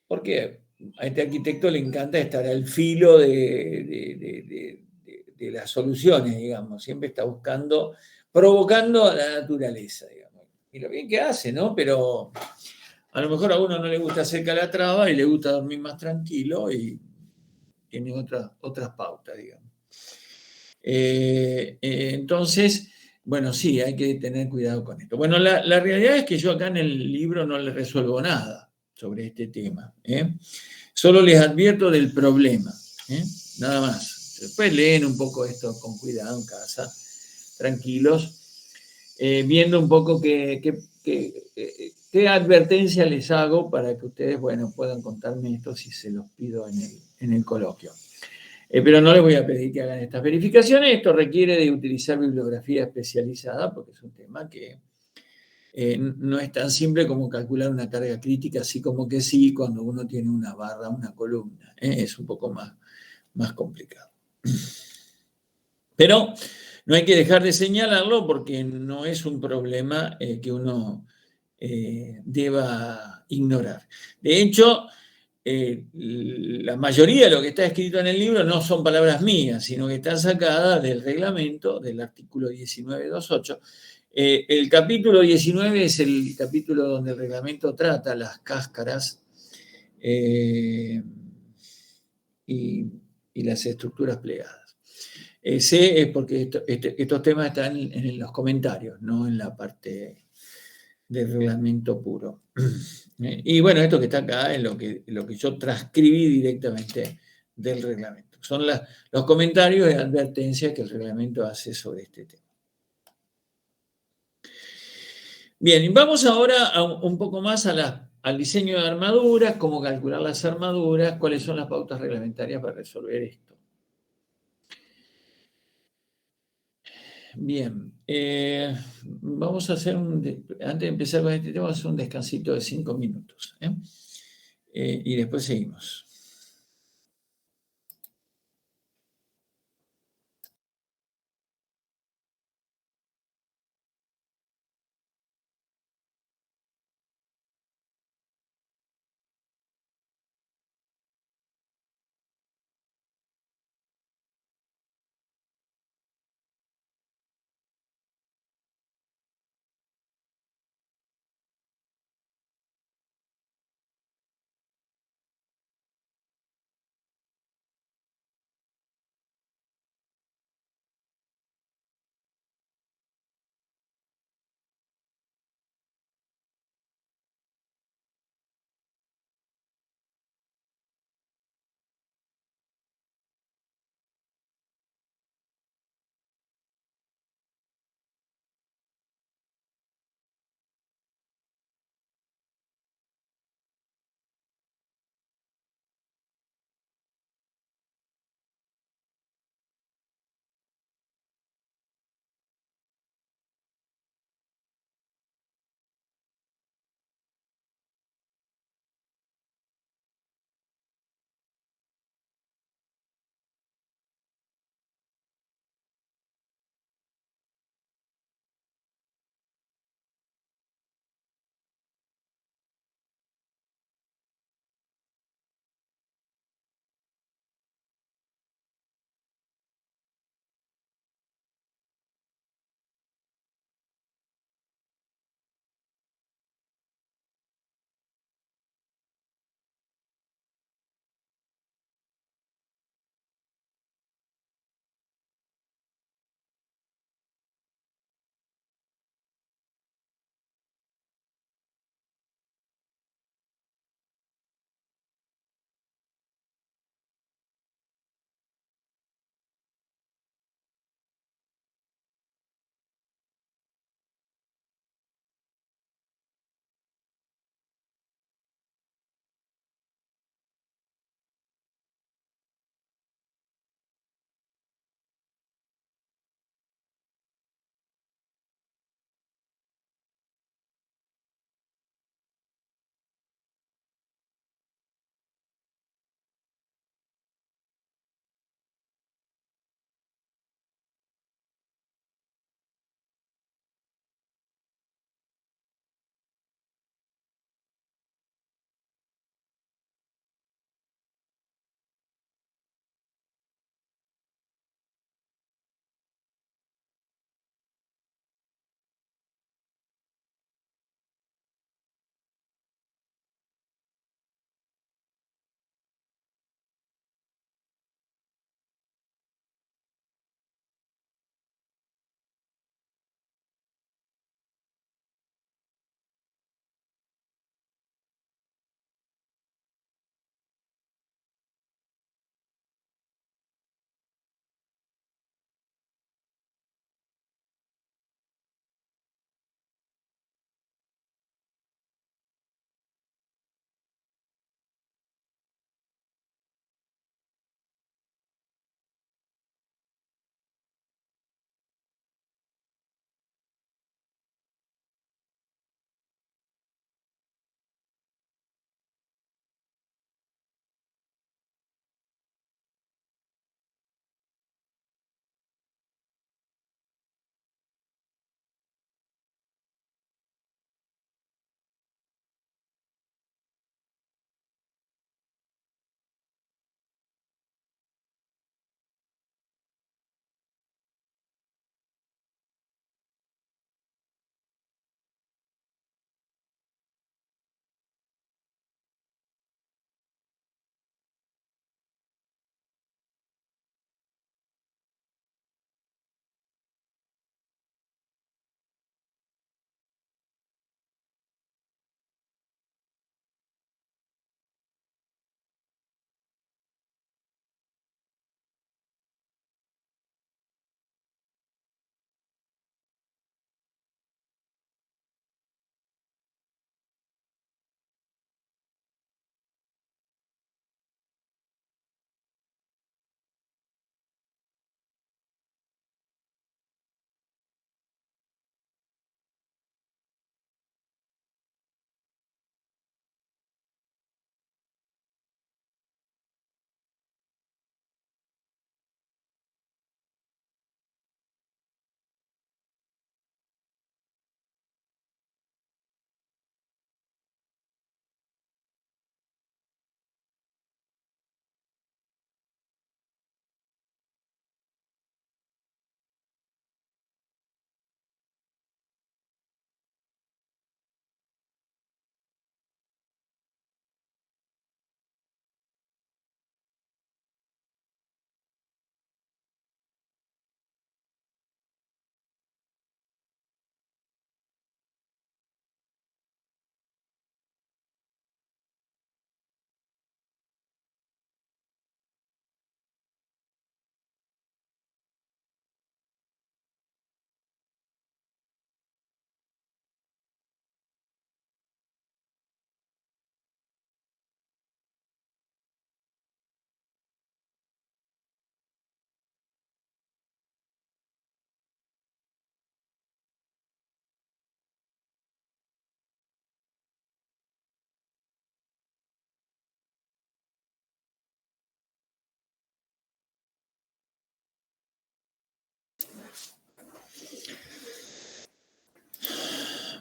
¿Por qué? A este arquitecto le encanta estar al filo de las soluciones, digamos. Siempre está buscando, provocando a la naturaleza, digamos. Y lo bien que hace, ¿no? Pero a lo mejor a uno no le gusta hacer Calatrava y le gusta dormir más tranquilo y tiene otras pautas, digamos. Entonces, bueno, sí, hay que tener cuidado con esto. Bueno, la realidad es que yo acá en el libro no les resuelvo nada sobre este tema. Solo les advierto del problema, nada más. Después leen un poco esto con cuidado en casa, tranquilos, viendo un poco qué advertencia les hago para que ustedes, bueno, puedan contarme esto si se los pido en el coloquio. Pero no les voy a pedir que hagan estas verificaciones. Esto requiere de utilizar bibliografía especializada porque es un tema que no es tan simple como calcular una carga crítica, así como que sí, cuando uno tiene una barra, una columna. Es un poco más complicado. Pero no hay que dejar de señalarlo porque no es un problema que uno deba ignorar. De hecho, la mayoría de lo que está escrito en el libro no son palabras mías, sino que están sacadas del reglamento, del artículo 19.2.8. El capítulo 19 es el capítulo donde el reglamento trata las cáscaras y las estructuras plegadas. Sé es porque estos temas están en los comentarios, no en la parte del reglamento puro. Y bueno, esto que está acá es lo que yo transcribí directamente del reglamento. Son los comentarios de advertencia que el reglamento hace sobre este tema. Bien, y vamos ahora un poco más al diseño de armaduras, cómo calcular las armaduras, cuáles son las pautas reglamentarias para resolver esto. Bien, vamos a hacer antes de empezar con este tema, vamos a hacer un descansito de 5 minutos. Y después seguimos.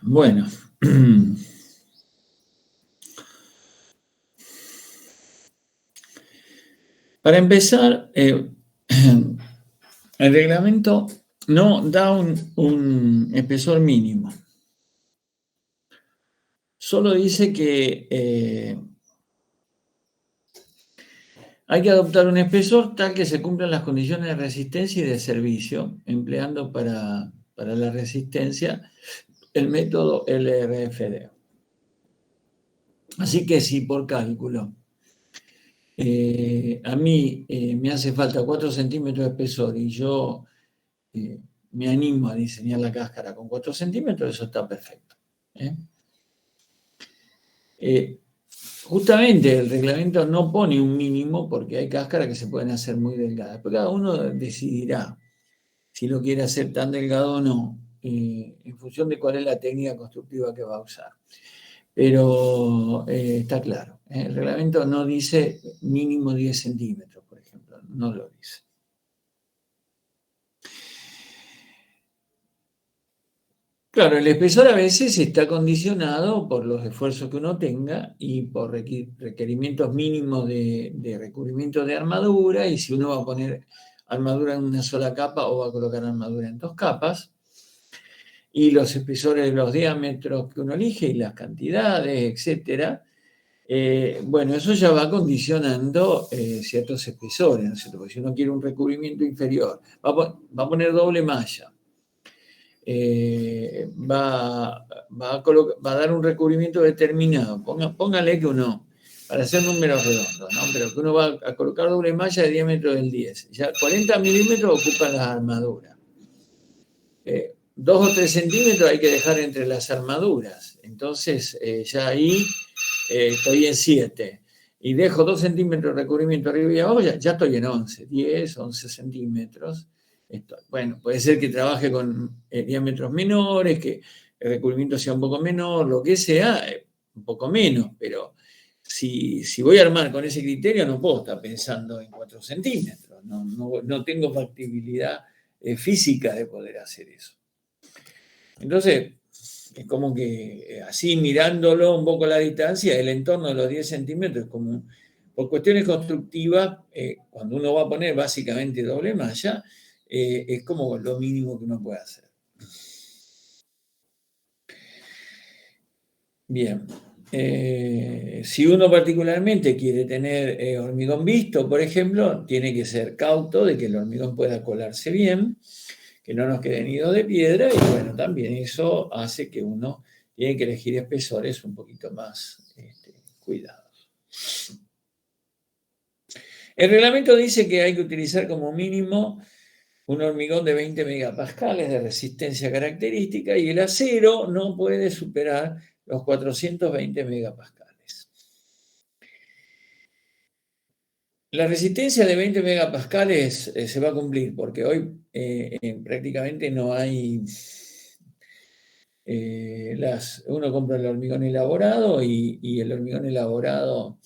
Bueno. Para empezar, el reglamento no da un espesor mínimo. Solo dice que hay que adoptar un espesor tal que se cumplan las condiciones de resistencia y de servicio, empleando para la resistencia el método LRFD. Así que si por cálculo a mí me hace falta 4 centímetros de espesor y yo me animo a diseñar la cáscara con 4 centímetros, eso está perfecto. Justamente el reglamento no pone un mínimo porque hay cáscaras que se pueden hacer muy delgadas, pero cada uno decidirá si lo quiere hacer tan delgado o no, en función de cuál es la técnica constructiva que va a usar. Pero está claro, el reglamento no dice mínimo 10 centímetros, por ejemplo, no lo dice. Claro, el espesor a veces está condicionado por los esfuerzos que uno tenga y por requerimientos mínimos de recubrimiento de armadura, y si uno va a poner armadura en una sola capa o va a colocar armadura en 2 capas, y los espesores de los diámetros que uno elige y las cantidades, etc. Bueno, eso ya va condicionando ciertos espesores, ¿no es cierto? Porque si uno quiere un recubrimiento inferior, va a poner doble malla. Va a dar un recubrimiento determinado. Póngale que uno, para hacer números redondos, ¿no? Pero que uno va a colocar doble malla de diámetro del 10. Ya 40 milímetros ocupan las armaduras. 2 o 3 centímetros hay que dejar entre las armaduras. Entonces, ya ahí estoy en 7. Y dejo 2 centímetros de recubrimiento arriba y abajo, ya estoy en 11, 10, 11 centímetros. Bueno, puede ser que trabaje con diámetros menores, que el recubrimiento sea un poco menor, lo que sea, un poco menos, pero si voy a armar con ese criterio no puedo estar pensando en 4 centímetros, no tengo factibilidad física de poder hacer eso. Entonces, es como que así mirándolo un poco a la distancia, el entorno de los 10 centímetros es como, por cuestiones constructivas, cuando uno va a poner básicamente doble malla, es como lo mínimo que uno puede hacer. Bien. Si uno particularmente quiere tener hormigón visto, por ejemplo, tiene que ser cauto de que el hormigón pueda colarse bien, que no nos quede nido de piedra, y bueno, también eso hace que uno tiene que elegir espesores un poquito más cuidados. El reglamento dice que hay que utilizar como mínimo un hormigón de 20 megapascales de resistencia característica y el acero no puede superar los 420 megapascales. La resistencia de 20 megapascales se va a cumplir porque hoy prácticamente no hay... uno compra el hormigón elaborado y el hormigón elaborado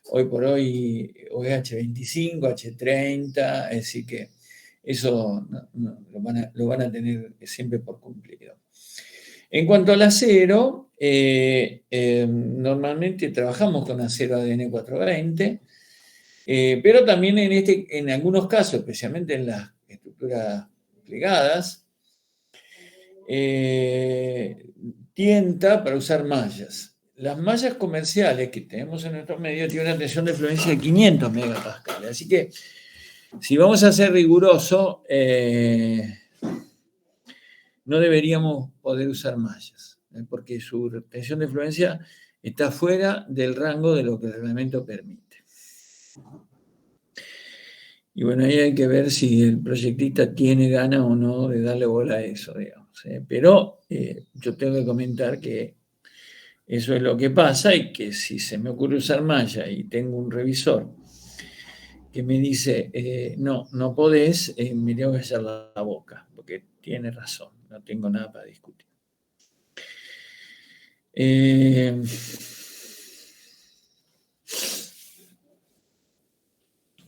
hoy por hoy o es H25, H30, es decir que eso lo van a tener siempre por cumplido. En cuanto al acero, normalmente trabajamos con acero ADN 420, pero también en algunos casos, especialmente en las estructuras plegadas, tienta para usar mallas. Las mallas comerciales que tenemos en nuestro medio tienen una tensión de fluencia de 500 megapascales. Así que, si vamos a ser rigurosos, no deberíamos poder usar mallas, porque su tensión de fluencia está fuera del rango de lo que el reglamento permite. Y bueno, ahí hay que ver si el proyectista tiene ganas o no de darle bola a eso, digamos. Pero yo tengo que comentar que eso es lo que pasa y que si se me ocurre usar malla y tengo un revisor que me dice, no podés, me tengo que hacer la boca, porque tiene razón, no tengo nada para discutir.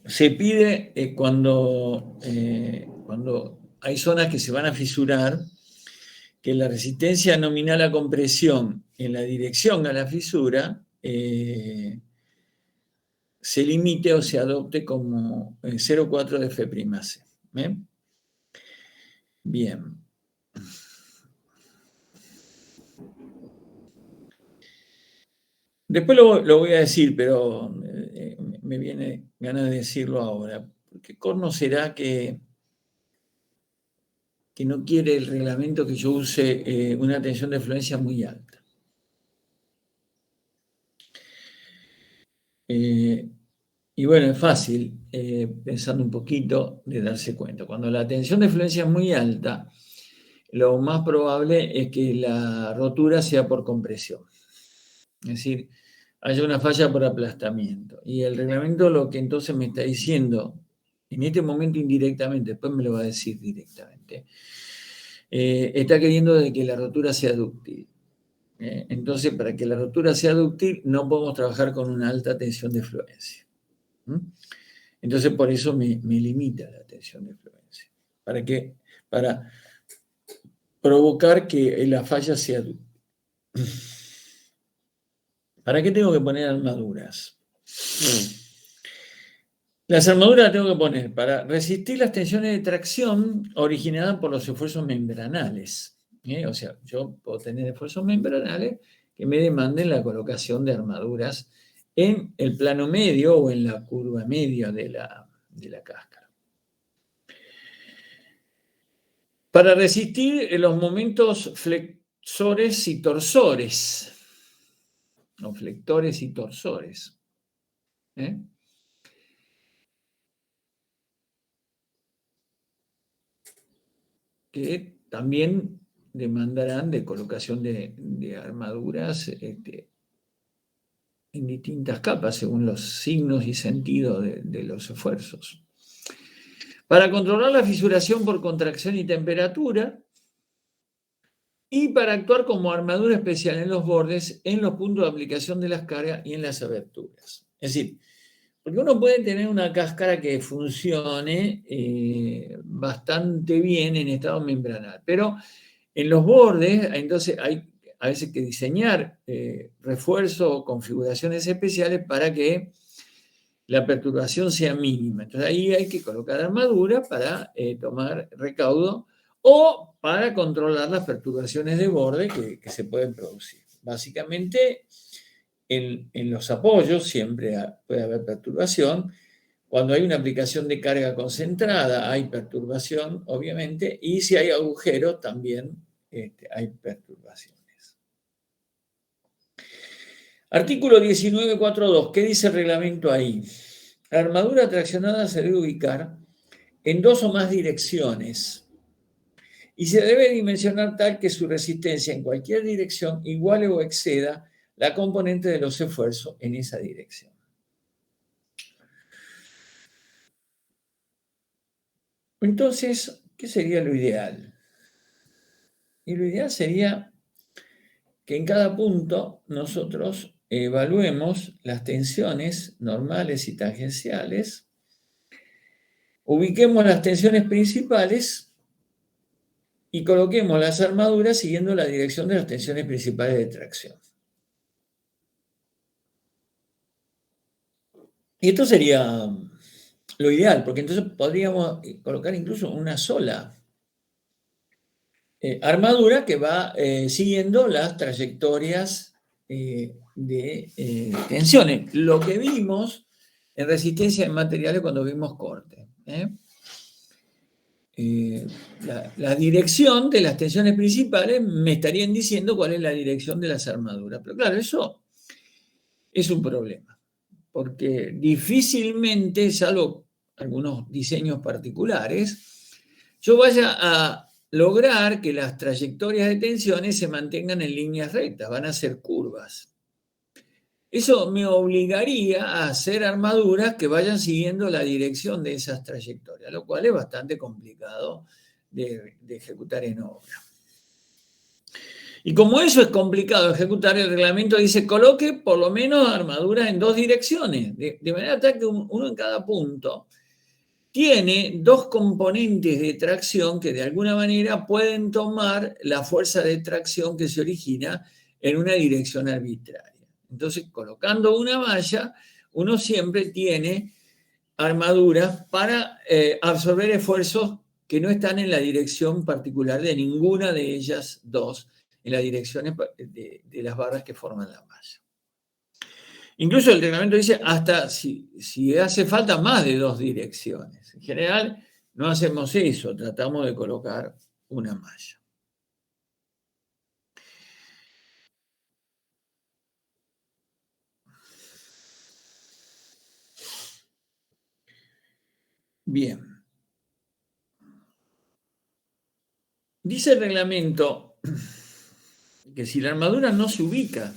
Se pide cuando hay zonas que se van a fisurar, que la resistencia nominal a compresión en la dirección a la fisura se limite o se adopte como 0,4 de F'C. Bien. Después lo voy a decir, pero me viene ganas de decirlo ahora. Porque Corno será que no quiere el reglamento que yo use una tensión de fluencia muy alta. Y bueno, es fácil, pensando un poquito, de darse cuenta. Cuando la tensión de fluencia es muy alta, lo más probable es que la rotura sea por compresión. Es decir, haya una falla por aplastamiento. Y el reglamento lo que entonces me está diciendo, en este momento indirectamente, después me lo va a decir directamente, está queriendo de que la rotura sea dúctil. Entonces, para que la rotura sea dúctil, no podemos trabajar con una alta tensión de fluencia. Entonces, por eso me limita la tensión de fluencia. Para provocar que la falla sea dúctil. ¿Para qué tengo que poner armaduras? Las armaduras las tengo que poner para resistir las tensiones de tracción originadas por los esfuerzos membranales. O sea, yo puedo tener esfuerzos membranales que me demanden la colocación de armaduras en el plano medio o en la curva media de la cáscara. Para resistir los momentos flexores y torsores, o flectores y torsores. Que también demandarán de colocación de armaduras en distintas capas, según los signos y sentidos de los esfuerzos. Para controlar la fisuración por contracción y temperatura, y para actuar como armadura especial en los bordes, en los puntos de aplicación de las cargas y en las aberturas. Es decir, porque uno puede tener una cáscara que funcione bastante bien en estado membranal, pero en los bordes, entonces hay a veces que diseñar refuerzos o configuraciones especiales para que la perturbación sea mínima. Entonces ahí hay que colocar armadura para tomar recaudo o para controlar las perturbaciones de borde que se pueden producir. Básicamente, en los apoyos siempre puede haber perturbación. Cuando hay una aplicación de carga concentrada hay perturbación, obviamente, y si hay agujeros también hay perturbaciones. Artículo 19.4.2. ¿Qué dice el reglamento ahí? La armadura traccionada se debe ubicar en 2 o más direcciones y se debe dimensionar tal que su resistencia en cualquier dirección iguale o exceda la componente de los esfuerzos en esa dirección. Entonces, ¿qué sería lo ideal? Y lo ideal sería que en cada punto nosotros evaluemos las tensiones normales y tangenciales, ubiquemos las tensiones principales y coloquemos las armaduras siguiendo la dirección de las tensiones principales de tracción. Y esto sería lo ideal, porque entonces podríamos colocar incluso una sola armadura que va siguiendo las trayectorias de tensiones. Lo que vimos en resistencia de materiales cuando vimos corte. La dirección de las tensiones principales me estarían diciendo cuál es la dirección de las armaduras. Pero claro, eso es un problema, porque difícilmente, salvo algunos diseños particulares, yo vaya a lograr que las trayectorias de tensiones se mantengan en líneas rectas, van a ser curvas. Eso me obligaría a hacer armaduras que vayan siguiendo la dirección de esas trayectorias, lo cual es bastante complicado de ejecutar en obra. Y como eso es complicado de ejecutar, el reglamento dice coloque por lo menos armaduras en 2 direcciones, de manera tal que uno en cada punto tiene dos componentes de tracción que de alguna manera pueden tomar la fuerza de tracción que se origina en una dirección arbitraria. Entonces, colocando una malla, uno siempre tiene armaduras para absorber esfuerzos que no están en la dirección particular de ninguna de ellas dos, en las direcciones de las barras que forman la malla. Incluso el reglamento dice hasta si hace falta más de dos direcciones. En general no hacemos eso, tratamos de colocar una malla. Bien. Dice el reglamento que si la armadura no se ubica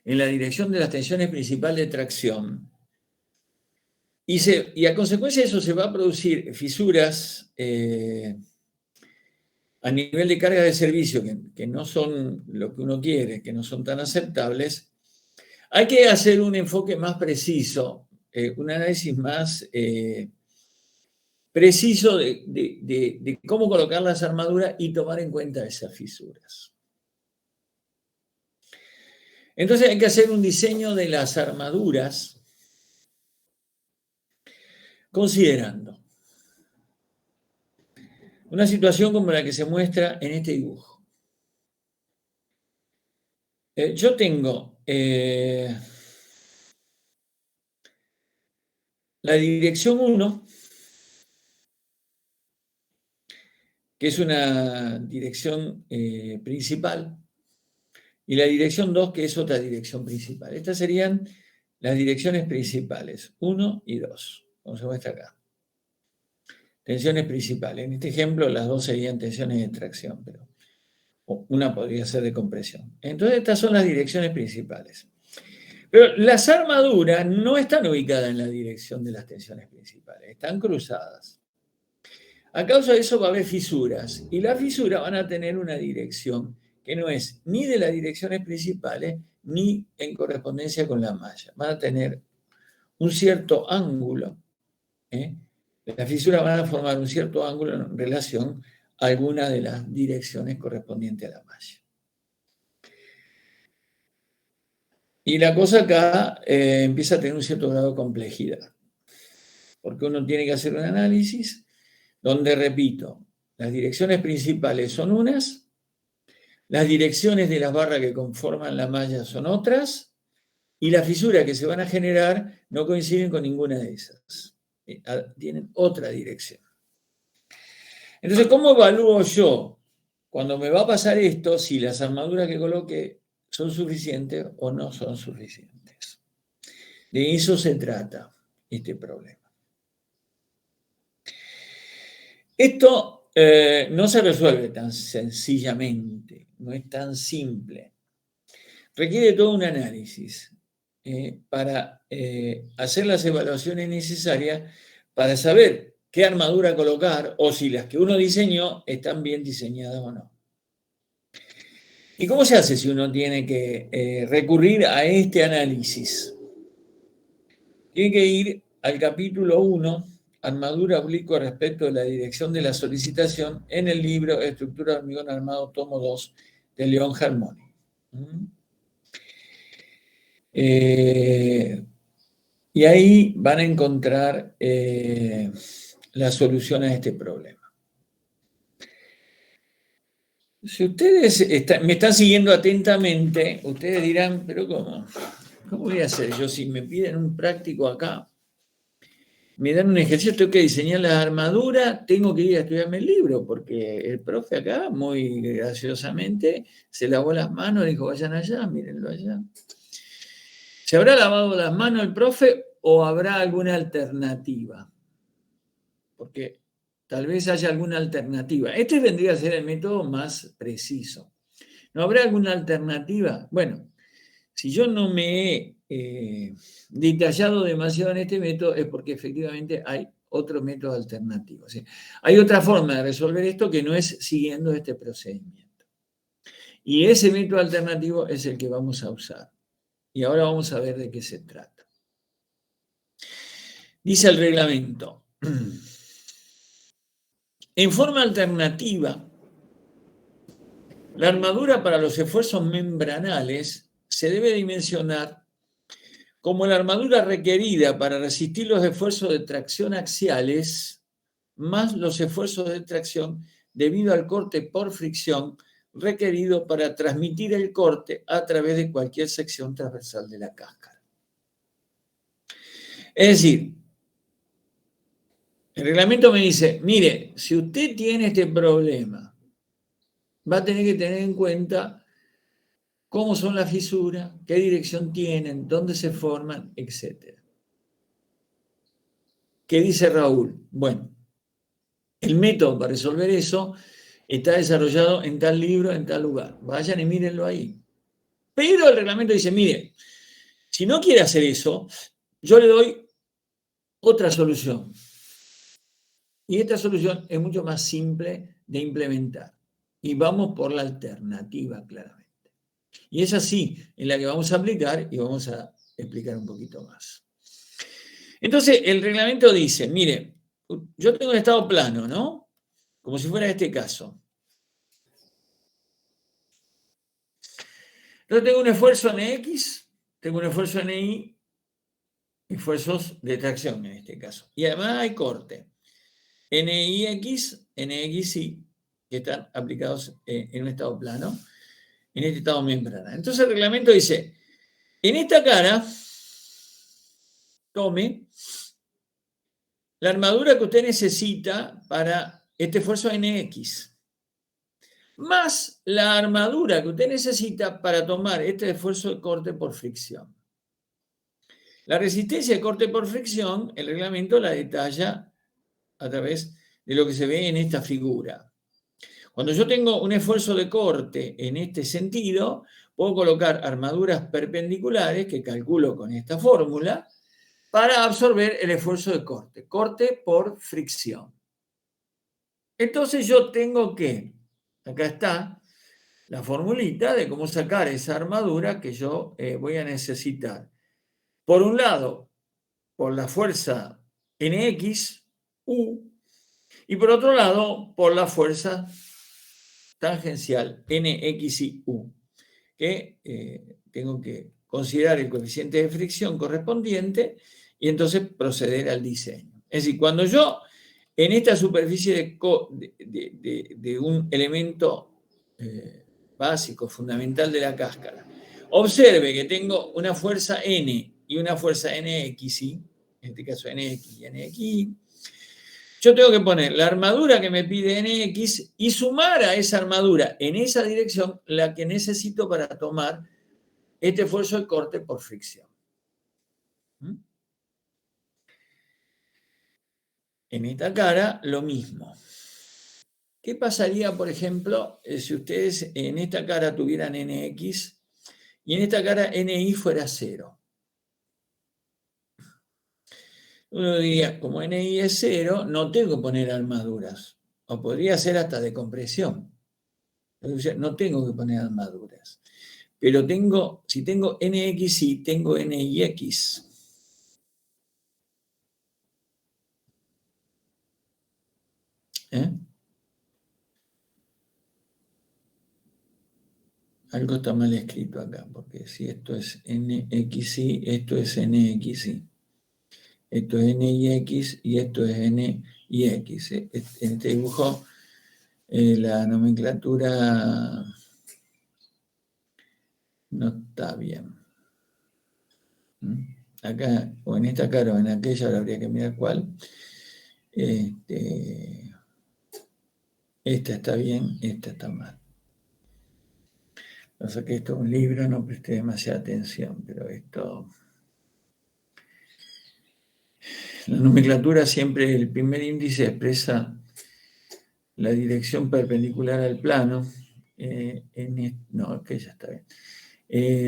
en la dirección de las tensiones principales de tracción, y a consecuencia de eso se va a producir fisuras a nivel de carga de servicio que no son lo que uno quiere, que no son tan aceptables, hay que hacer un enfoque más preciso, un análisis más preciso de cómo colocar las armaduras y tomar en cuenta esas fisuras. Entonces hay que hacer un diseño de las armaduras considerando una situación como la que se muestra en este dibujo. Yo tengo la dirección 1, que es una dirección principal, y la dirección 2, que es otra dirección principal. Estas serían las direcciones principales, 1 y 2, como se muestra acá. Tensiones principales. En este ejemplo, las dos serían tensiones de tracción, pero una podría ser de compresión. Entonces, estas son las direcciones principales. Pero las armaduras no están ubicadas en la dirección de las tensiones principales, están cruzadas. A causa de eso va a haber fisuras, y las fisuras van a tener una dirección que no es ni de las direcciones principales ni en correspondencia con la malla. Van a tener un cierto ángulo. Las fisuras van a formar un cierto ángulo en relación a alguna de las direcciones correspondientes a la malla. Y la cosa acá empieza a tener un cierto grado de complejidad, porque uno tiene que hacer un análisis donde, repito, las direcciones principales son unas, las direcciones de las barras que conforman la malla son otras, y las fisuras que se van a generar no coinciden con ninguna de esas. Tienen otra dirección. Entonces, ¿cómo evalúo yo, cuando me va a pasar esto, si las armaduras que coloque son suficientes o no son suficientes? De eso se trata este problema. Esto no se resuelve tan sencillamente, no es tan simple. Requiere todo un análisis para hacer las evaluaciones necesarias para saber qué armadura colocar o si las que uno diseñó están bien diseñadas o no. ¿Y cómo se hace si uno tiene que recurrir a este análisis? Tiene que ir al capítulo 1, armadura oblicua respecto de la dirección de la solicitación, en el libro Estructura de hormigón armado, tomo 2, de León Harmony. Y ahí van a encontrar la solución a este problema. Si ustedes me están siguiendo atentamente, ustedes dirán, pero ¿cómo? ¿Cómo voy a hacer yo si me piden un práctico acá? Me dan un ejercicio, tengo que diseñar la armadura, tengo que ir a estudiarme el libro, porque el profe acá, muy graciosamente, se lavó las manos, dijo, vayan allá, mírenlo allá. ¿Se habrá lavado las manos el profe o habrá alguna alternativa? Porque tal vez haya alguna alternativa. Este vendría a ser el método más preciso. ¿No habrá alguna alternativa? Bueno, si yo no me he detallado demasiado en este método es porque efectivamente hay otro método alternativo. O sea, hay otra forma de resolver esto que no es siguiendo este procedimiento. Y ese método alternativo es el que vamos a usar. Y ahora vamos a ver de qué se trata. Dice el reglamento. En forma alternativa, la armadura para los esfuerzos membranales se debe dimensionar como la armadura requerida para resistir los esfuerzos de tracción axiales más los esfuerzos de tracción debido al corte por fricción requerido para transmitir el corte a través de cualquier sección transversal de la cáscara. Es decir, el reglamento me dice, mire, si usted tiene este problema, va a tener que tener en cuenta cómo son las fisuras, qué dirección tienen, dónde se forman, etc. ¿Qué dice Raúl? Bueno, el método para resolver eso está desarrollado en tal libro, en tal lugar. Vayan y mírenlo ahí. Pero el reglamento dice, mire, si no quiere hacer eso, yo le doy otra solución. Y esta solución es mucho más simple de implementar. Y vamos por la alternativa, claramente. Y es así en la que vamos a aplicar y vamos a explicar un poquito más. Entonces, el reglamento dice, mire, yo tengo un estado plano, ¿no? Como si fuera este caso. Entonces tengo un esfuerzo en X, tengo un esfuerzo en Y, esfuerzos de tracción en este caso. Y además hay corte. NIX, NXY, que están aplicados en un estado plano, en este estado membrana. Entonces el reglamento dice, en esta cara, tome la armadura que usted necesita para este esfuerzo NX, más la armadura que usted necesita para tomar este esfuerzo de corte por fricción. La resistencia de corte por fricción, el reglamento la detalla a través de lo que se ve en esta figura. Cuando yo tengo un esfuerzo de corte en este sentido, puedo colocar armaduras perpendiculares, que calculo con esta fórmula, para absorber el esfuerzo de corte. Corte por fricción. Entonces yo tengo que, acá está, la formulita de cómo sacar esa armadura que yo voy a necesitar. Por un lado, por la fuerza NX, U, y por otro lado, por la fuerza tangencial NXY, que tengo que considerar el coeficiente de fricción correspondiente y entonces proceder al diseño. Es decir, cuando yo en esta superficie de un elemento básico, fundamental de la cáscara, observe que tengo una fuerza N y una fuerza NXY, en este caso NX y NXY, yo tengo que poner la armadura que me pide NX y sumar a esa armadura en esa dirección la que necesito para tomar este esfuerzo de corte por fricción. En esta cara, lo mismo. ¿Qué pasaría, por ejemplo, si ustedes en esta cara tuvieran NX y en esta cara NI fuera 0? Uno diría, como NI es 0, no tengo que poner armaduras. O podría ser hasta de compresión. No tengo que poner armaduras. Pero si tengo NXY, tengo NIX. Algo está mal escrito acá, porque si esto es NXY, esto es NXY. Esto es NIX y esto es NIX. En este dibujo la nomenclatura no está bien. Acá, o en esta cara o en aquella, ahora habría que mirar cuál. Esta está bien, esta está mal. No sé que esto es un libro, no presté demasiada atención, pero esto... La nomenclatura siempre, el primer índice expresa la dirección perpendicular al plano. No, que ya está bien.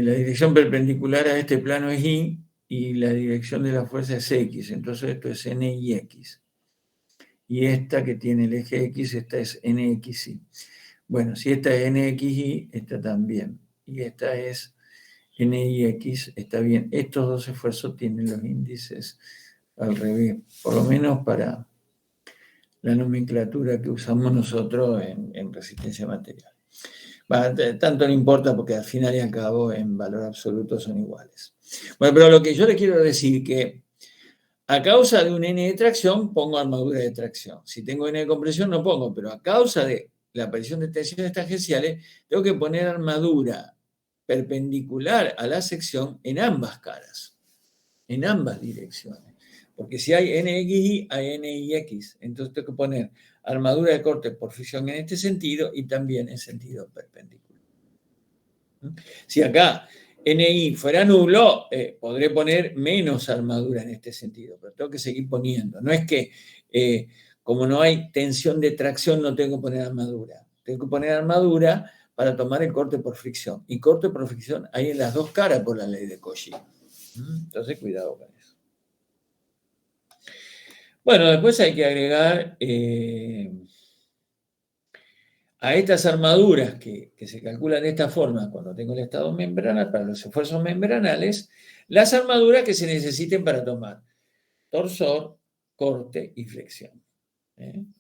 La dirección perpendicular a este plano es Y y la dirección de la fuerza es X. Entonces esto es NIX. Y esta que tiene el eje X, esta es NXY. Bueno, si esta es NXY, esta también. Y esta es NIX, está bien. Estos dos esfuerzos tienen los índices al revés, por lo menos para la nomenclatura que usamos nosotros en resistencia material. Tanto no importa porque al final y al cabo en valor absoluto son iguales. Bueno, pero lo que yo le quiero decir que a causa de un N de tracción pongo armadura de tracción. Si tengo N de compresión no pongo, pero a causa de la aparición de tensiones tangenciales tengo que poner armadura perpendicular a la sección en ambas caras, en ambas direcciones. Porque si hay NXY, hay NYX. Entonces tengo que poner armadura de corte por fricción en este sentido y también en sentido perpendicular. Si acá NI fuera nulo, podré poner menos armadura en este sentido, pero tengo que seguir poniendo. No es que, como no hay tensión de tracción, no tengo que poner armadura. Tengo que poner armadura para tomar el corte por fricción. Y corte por fricción hay en las dos caras por la ley de Cauchy. Entonces, cuidado con eso. Bueno, después hay que agregar a estas armaduras que se calculan de esta forma cuando tengo el estado membranal, para los esfuerzos membranales, las armaduras que se necesiten para tomar torsor, corte y flexión.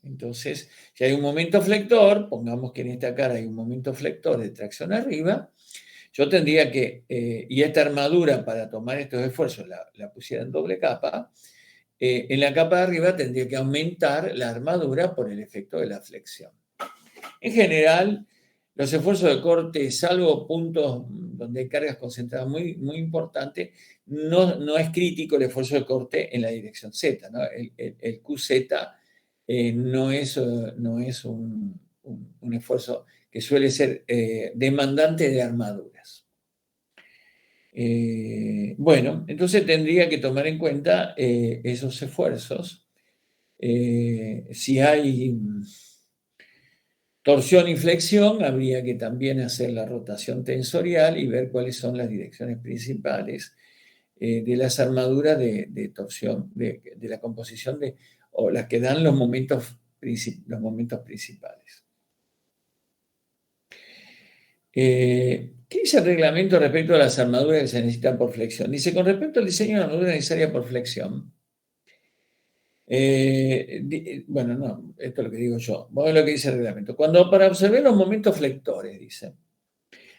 Entonces, si hay un momento flector, pongamos que en esta cara hay un momento flector de tracción arriba, yo tendría que, y esta armadura para tomar estos esfuerzos la pusiera en doble capa, en la capa de arriba tendría que aumentar la armadura por el efecto de la flexión. En general, los esfuerzos de corte, salvo puntos donde hay cargas concentradas muy, muy importantes, no es crítico el esfuerzo de corte en la dirección Z, ¿no? El QZ no es un esfuerzo que suele ser demandante de armaduras. Bueno, entonces tendría que tomar en cuenta esos esfuerzos. Si hay torsión y flexión, habría que también hacer la rotación tensorial y ver cuáles son las direcciones principales de las armaduras de torsión, de la composición, o las que dan los momentos principales. ¿Qué dice el reglamento respecto a las armaduras que se necesitan por flexión? Dice, con respecto al diseño de armadura necesaria por flexión, bueno, no, esto es lo que digo yo. Vamos a ver lo que dice el reglamento. Cuando para observar los momentos flectores, dice,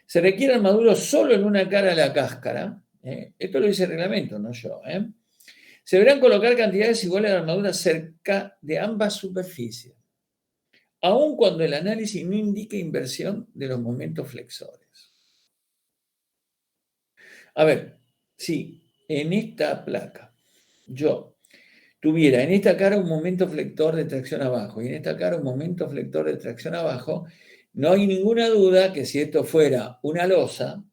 se requiere armadura solo en una cara de la cáscara. Esto lo dice el reglamento, no yo. Se deberán colocar cantidades iguales de armadura cerca de ambas superficies, aun cuando el análisis no indique inversión de los momentos flexores. A ver, si en esta placa yo tuviera en esta cara un momento flector de tracción abajo y en esta cara un momento flector de tracción abajo, no hay ninguna duda que si esto fuera una losa,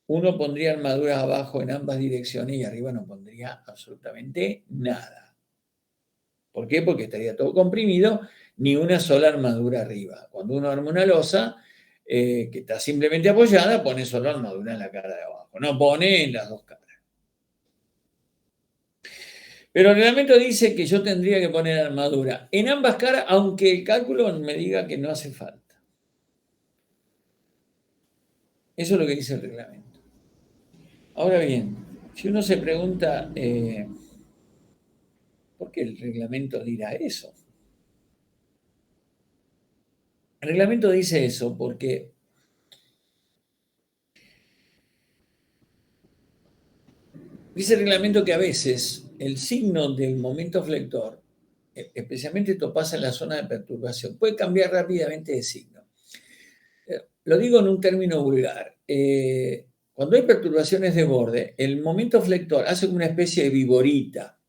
uno pondría armaduras abajo en ambas direcciones y arriba no pondría absolutamente nada. ¿Por qué? Porque estaría todo comprimido, ni una sola armadura arriba. Cuando uno arma una losa que está simplemente apoyada, pone solo armadura en la cara de abajo, no pone en las dos caras. Pero el reglamento dice que yo tendría que poner armadura en ambas caras, aunque el cálculo me diga que no hace falta. Eso es lo que dice el reglamento. Ahora bien, si uno se pregunta, ¿por qué el reglamento dirá eso? El reglamento dice eso porque dice el reglamento que a veces el signo del momento flector, especialmente esto pasa en la zona de perturbación, puede cambiar rápidamente de signo. Lo digo en un término vulgar. Cuando hay perturbaciones de borde, el momento flector hace como una especie de viborita.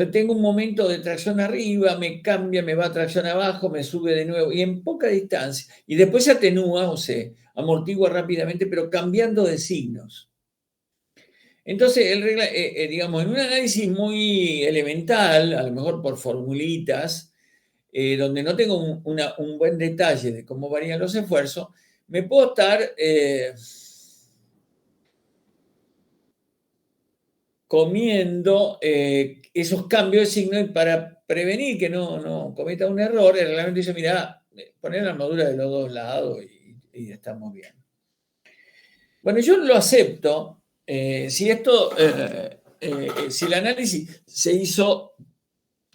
Tengo un momento de tracción arriba, me cambia, me va a tracción abajo, me sube de nuevo, y en poca distancia. Y después se atenúa o se amortigua rápidamente, pero cambiando de signos. Entonces, digamos, en un análisis muy elemental, a lo mejor por formulitas, donde no tengo un buen detalle de cómo varían los esfuerzos, me puedo estar comiendo esos cambios de signo, y para prevenir que no cometa un error, el reglamento dice, mira, poner la armadura de los dos lados y estamos bien. Bueno, yo lo acepto si esto si el análisis se hizo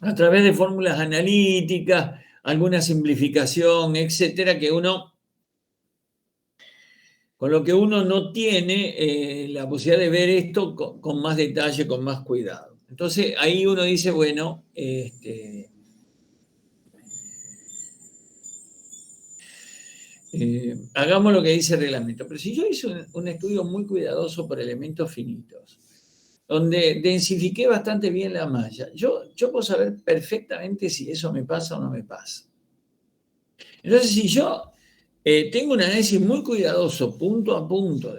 a través de fórmulas analíticas, alguna simplificación, etcétera, con lo que uno no tiene la posibilidad de ver esto con más detalle, con más cuidado. Entonces ahí uno dice, bueno, hagamos lo que dice el reglamento. Pero si yo hice un estudio muy cuidadoso por elementos finitos, donde densifiqué bastante bien la malla, yo puedo saber perfectamente si eso me pasa o no me pasa. Entonces, si yo tengo un análisis muy cuidadoso, punto a punto,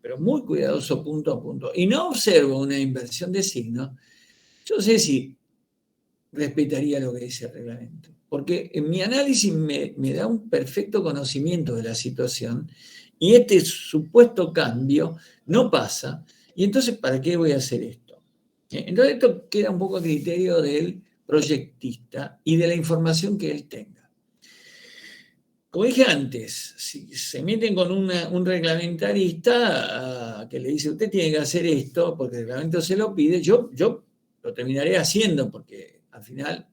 pero muy cuidadoso, punto a punto, y no observo una inversión de signos, yo sé si respetaría lo que dice el reglamento. Porque en mi análisis me da un perfecto conocimiento de la situación y este supuesto cambio no pasa. Y entonces, ¿para qué voy a hacer esto? Entonces, esto queda un poco a criterio del proyectista y de la información que él tenga. Como dije antes, si se meten con un reglamentarista que le dice, usted tiene que hacer esto porque el reglamento se lo pide, yo lo terminaré haciendo porque al final,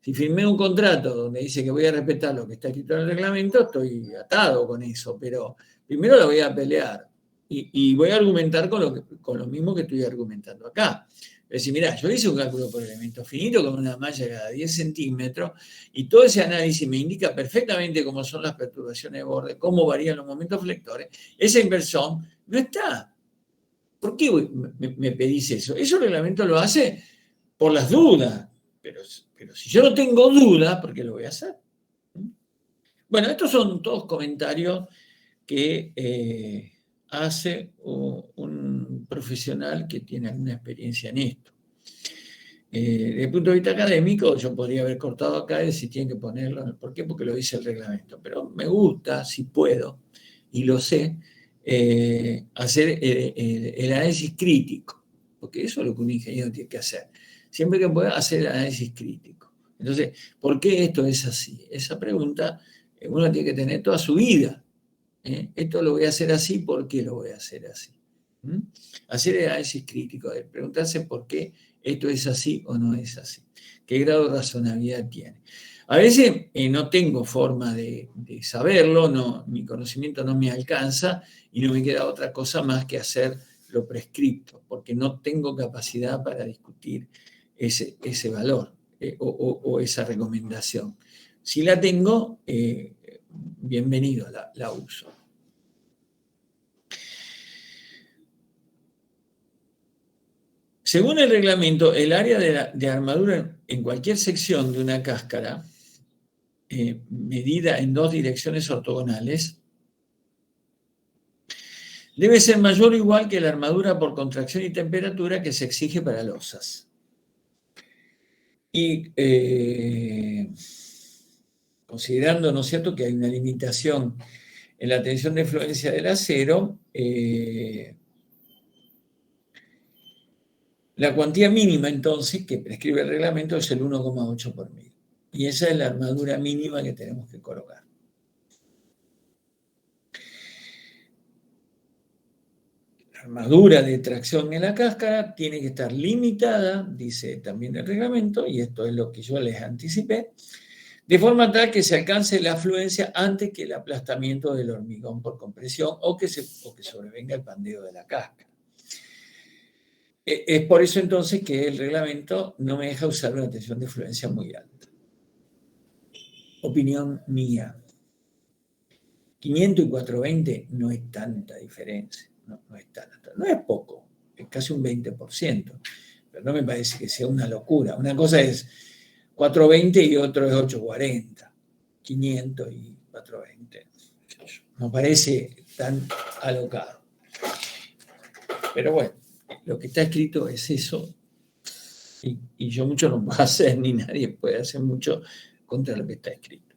si firmé un contrato donde dice que voy a respetar lo que está escrito en el reglamento, estoy atado con eso, pero primero lo voy a pelear y voy a argumentar con lo mismo que estoy argumentando acá. Es decir, mirá, yo hice un cálculo por elemento finito con una malla cada 10 centímetros y todo ese análisis me indica perfectamente cómo son las perturbaciones de borde, cómo varían los momentos flectores. Esa inversión no está. ¿Por qué me pedís eso? Eso el reglamento lo hace por las dudas, pero si yo no tengo duda, ¿por qué lo voy a hacer? Bueno, estos son todos comentarios que hace un profesional que tiene alguna experiencia en esto. Desde el punto de vista académico, yo podría haber cortado acá y decir, tienen que ponerlo. ¿Por qué? Porque lo dice el reglamento. Pero me gusta, si puedo, y lo sé, hacer el análisis crítico, porque eso es lo que un ingeniero tiene que hacer. Siempre que pueda hacer el análisis crítico. Entonces, ¿por qué esto es así? Esa pregunta uno tiene que tener toda su vida. Esto lo voy a hacer así, ¿por qué lo voy a hacer así? Hacer el análisis crítico, de preguntarse por qué esto es así o no es así. ¿Qué grado de razonabilidad tiene? A veces no tengo forma de saberlo, mi conocimiento no me alcanza y no me queda otra cosa más que hacer lo prescripto, porque no tengo capacidad para discutir ese valor o esa recomendación. Si la tengo, bienvenido, la uso. Según el reglamento, el área de armadura en cualquier sección de una cáscara, medida en dos direcciones ortogonales, debe ser mayor o igual que la armadura por contracción y temperatura que se exige para losas. Y considerando, ¿no es cierto?, que hay una limitación en la tensión de fluencia del acero, la cuantía mínima, entonces, que prescribe el reglamento es el 1,8 por mil. Y esa es la armadura mínima que tenemos que colocar. La armadura de tracción en la cáscara tiene que estar limitada, dice también el reglamento, y esto es lo que yo les anticipé, de forma tal que se alcance la fluencia antes que el aplastamiento del hormigón por compresión o que sobrevenga el pandeo de la cáscara. Es por eso entonces que el reglamento no me deja usar una tensión de fluencia muy alta. Opinión mía. 500 y 420 no es tanta diferencia, no es tanta, no es poco, es casi un 20%, pero no me parece que sea una locura. Una cosa es 420 y otro es 840, 500 y 420. No parece tan alocado. Pero bueno, lo que está escrito es eso, y yo mucho no puedo hacer, ni nadie puede hacer mucho contra lo que está escrito.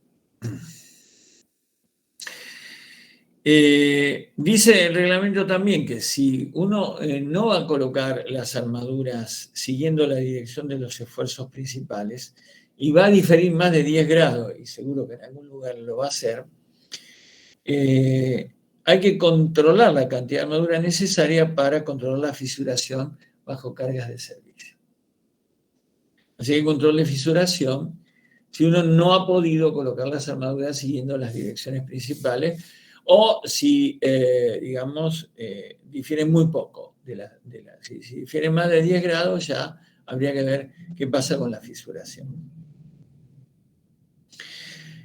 Dice el reglamento también que si uno no va a colocar las armaduras siguiendo la dirección de los esfuerzos principales y va a diferir más de 10 grados, y seguro que en algún lugar lo va a hacer, hay que controlar la cantidad de armadura necesaria para controlar la fisuración bajo cargas de servicio. Así que el control de fisuración, si uno no ha podido colocar las armaduras siguiendo las direcciones principales, o si, digamos, difieren muy poco. Si difieren más de 10 grados, ya habría que ver qué pasa con la fisuración.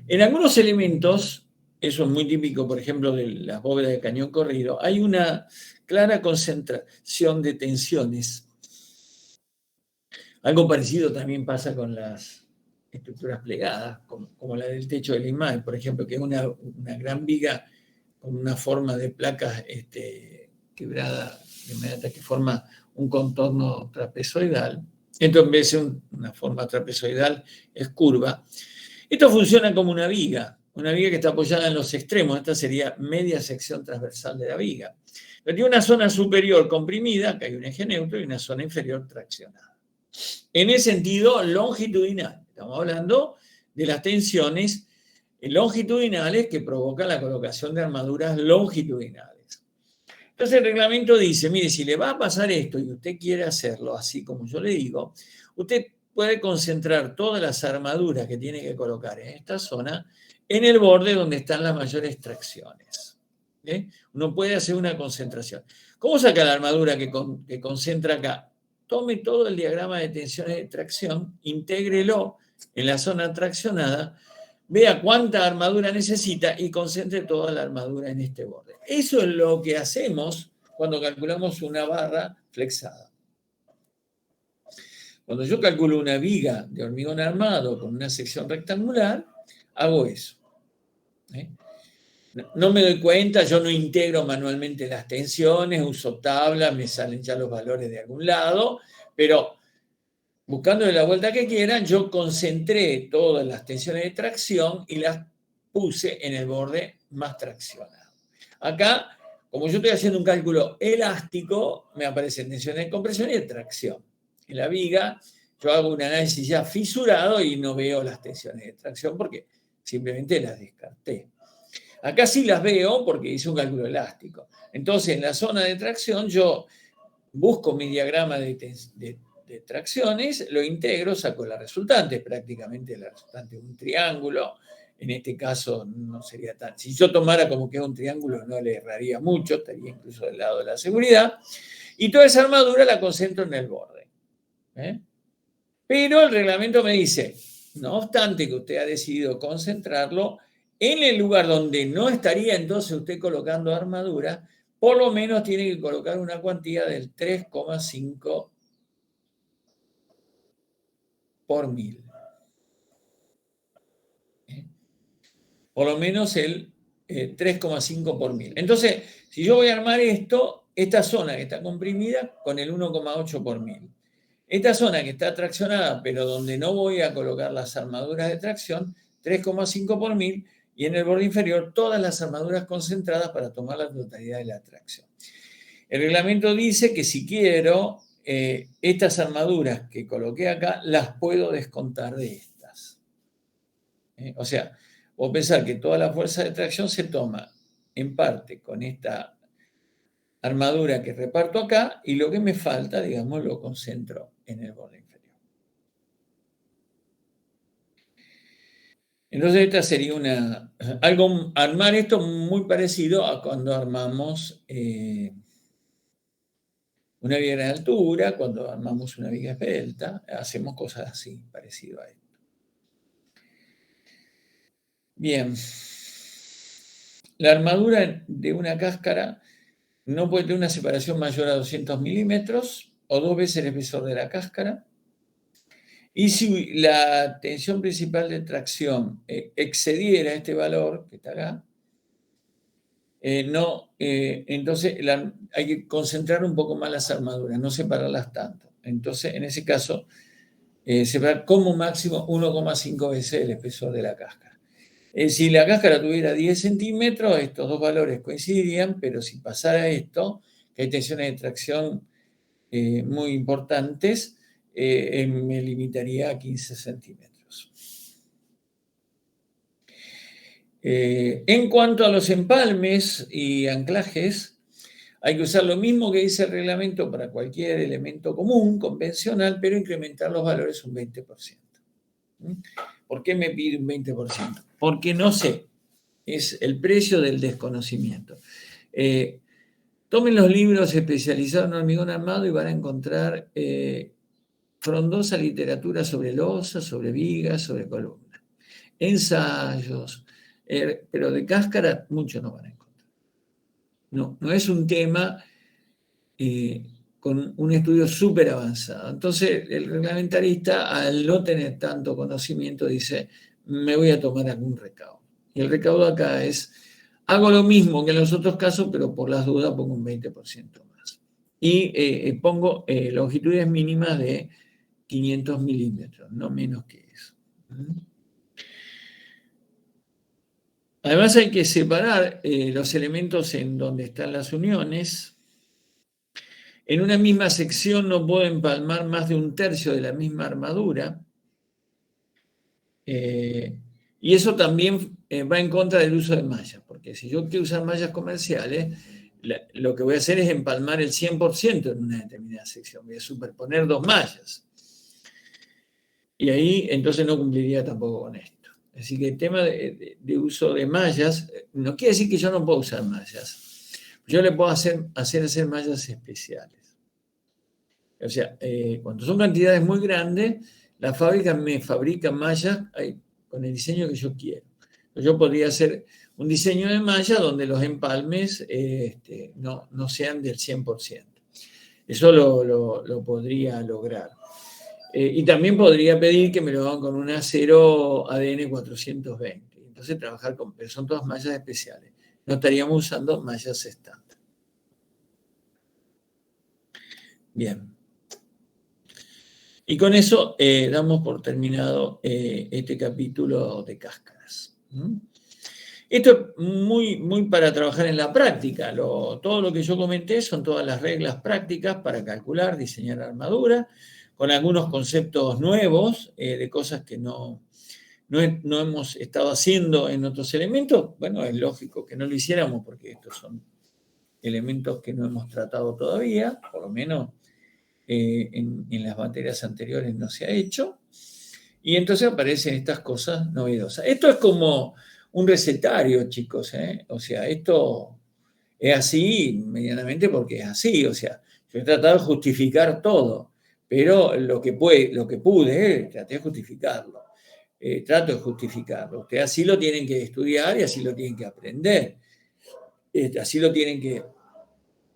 En algunos elementos, eso es muy típico, por ejemplo, de las bóvedas de cañón corrido, hay una clara concentración de tensiones. Algo parecido también pasa con las estructuras plegadas, como la del techo del IMAE, por ejemplo, que es una gran viga con una forma de placas quebrada de manera que forma un contorno trapezoidal. Esto, en vez de ser una forma trapezoidal, es curva. Esto funciona como una viga que está apoyada en los extremos. Esta sería media sección transversal de la viga. Pero tiene una zona superior comprimida, que hay un eje neutro, y una zona inferior traccionada. En el sentido longitudinal, estamos hablando de las tensiones longitudinales que provocan la colocación de armaduras longitudinales. Entonces el reglamento dice, mire, si le va a pasar esto y usted quiere hacerlo así como yo le digo, usted puede concentrar todas las armaduras que tiene que colocar en esta zona en el borde donde están las mayores tracciones. Uno puede hacer una concentración. ¿Cómo saca la armadura que concentra acá? Tome todo el diagrama de tensiones de tracción, intégrelo en la zona traccionada, vea cuánta armadura necesita y concentre toda la armadura en este borde. Eso es lo que hacemos cuando calculamos una barra flexada. Cuando yo calculo una viga de hormigón armado con una sección rectangular, hago eso. No me doy cuenta, yo no integro manualmente las tensiones, uso tablas, me salen ya los valores de algún lado, pero buscándole la vuelta que quieran, yo concentré todas las tensiones de tracción y las puse en el borde más traccionado. Acá, como yo estoy haciendo un cálculo elástico, me aparecen tensiones de compresión y de tracción. En la viga, yo hago un análisis ya fisurado y no veo las tensiones de tracción porque simplemente las descarté. Acá sí las veo porque hice un cálculo elástico. Entonces, en la zona de tracción, yo busco mi diagrama de tracciones, lo integro, saco la resultante, prácticamente la resultante es un triángulo. En este caso no sería tan... Si yo tomara como que es un triángulo, no le erraría mucho, estaría incluso del lado de la seguridad. Y toda esa armadura la concentro en el borde. Pero el reglamento me dice, no obstante que usted ha decidido concentrarlo en el lugar donde no estaría entonces usted colocando armadura, por lo menos tiene que colocar una cuantía del 3,5 por 1000. Por lo menos el 3,5 por 1000. Entonces, si yo voy a armar esta zona que está comprimida con el 1,8 por 1000. Esta zona que está traccionada, pero donde no voy a colocar las armaduras de tracción, 3,5 por 1000, y en el borde inferior todas las armaduras concentradas para tomar la totalidad de la tracción. El reglamento dice que si quiero, estas armaduras que coloqué acá, las puedo descontar de estas. O sea, vos pensar que toda la fuerza de tracción se toma en parte con esta armadura que reparto acá y lo que me falta, digamos, lo concentro en el borde inferior. Entonces esta sería armar esto muy parecido a cuando armamos una viga de altura, cuando armamos una viga esbelta, hacemos cosas así, parecido a esto. Bien. La armadura de una cáscara no puede tener una separación mayor a 200 milímetros o 2 veces el espesor de la cáscara. Y si la tensión principal de tracción excediera este valor, que está acá, entonces hay que concentrar un poco más las armaduras, no separarlas tanto. Entonces, en ese caso, separar como máximo 1,5 veces el espesor de la cáscara. Si la cáscara tuviera 10 centímetros, estos dos valores coincidirían, pero si pasara esto, que hay tensiones de tracción muy importantes, me limitaría a 15 centímetros. En cuanto a los empalmes y anclajes, Hay que usar lo mismo que dice el reglamento para cualquier elemento común, convencional, pero incrementar los valores un 20%. ¿Por qué me pide un 20%? Porque no sé, es el precio del desconocimiento. Tomen los libros especializados en hormigón armado y van a encontrar frondosa literatura sobre losas, sobre vigas, sobre columnas. Ensayos, pero de cáscara mucho no van a encontrar. No es un tema con un estudio súper avanzado. Entonces, el reglamentarista, al no tener tanto conocimiento, dice, me voy a tomar algún recaudo. Y el recaudo acá es, hago lo mismo que en los otros casos, pero por las dudas pongo un 20% más. Y pongo longitudes mínimas de 500 milímetros, no menos que eso. Además hay que separar los elementos en donde están las uniones. En una misma sección no puedo empalmar más de un tercio de la misma armadura. Y eso también va en contra del uso de mallas, porque si yo quiero usar mallas comerciales, lo que voy a hacer es empalmar el 100% en una determinada sección. Voy a superponer dos mallas. Y ahí entonces no cumpliría tampoco con esto. Así que el tema de uso de mallas, no quiere decir que yo no puedo usar mallas. Yo le puedo hacer mallas especiales. O sea, cuando son cantidades muy grandes, las fábricas me fabrican mallas con el diseño que yo quiero. Yo podría hacer un diseño de malla donde los empalmes no sean del 100%. Eso lo podría lograr. Y también podría pedir que me lo hagan con un acero ADN 420. Entonces trabajar con, pero son todas mallas especiales. No estaríamos usando mallas estándar. Bien. Y con eso damos por terminado este capítulo de cáscaras. Esto es muy para trabajar en la práctica. Todo lo que yo comenté son todas las reglas prácticas para calcular, diseñar armadura, con algunos conceptos nuevos de cosas que no hemos estado haciendo en otros elementos. Bueno, es lógico que no lo hiciéramos porque estos son elementos que no hemos tratado todavía, por lo menos en las materias anteriores no se ha hecho, y entonces aparecen estas cosas novedosas. Esto es como un recetario, chicos, ¿eh? O sea, esto es así medianamente porque es así, o sea, yo he tratado de justificar todo, pero lo que pude, traté de justificarlo. Trato de justificarlo. Ustedes así lo tienen que estudiar y así lo tienen que aprender. Así lo tienen que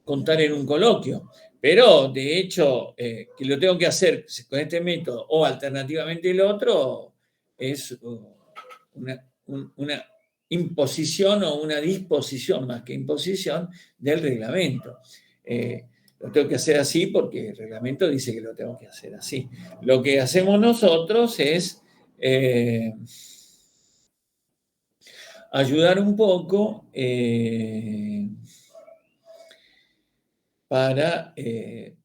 contar en un coloquio. Pero, de hecho, que lo tengo que hacer con este método o alternativamente el otro, es una imposición o una disposición, más que imposición, del reglamento. Lo tengo que hacer así porque el reglamento dice que lo tengo que hacer así. Lo que hacemos nosotros es ayudar un poco para que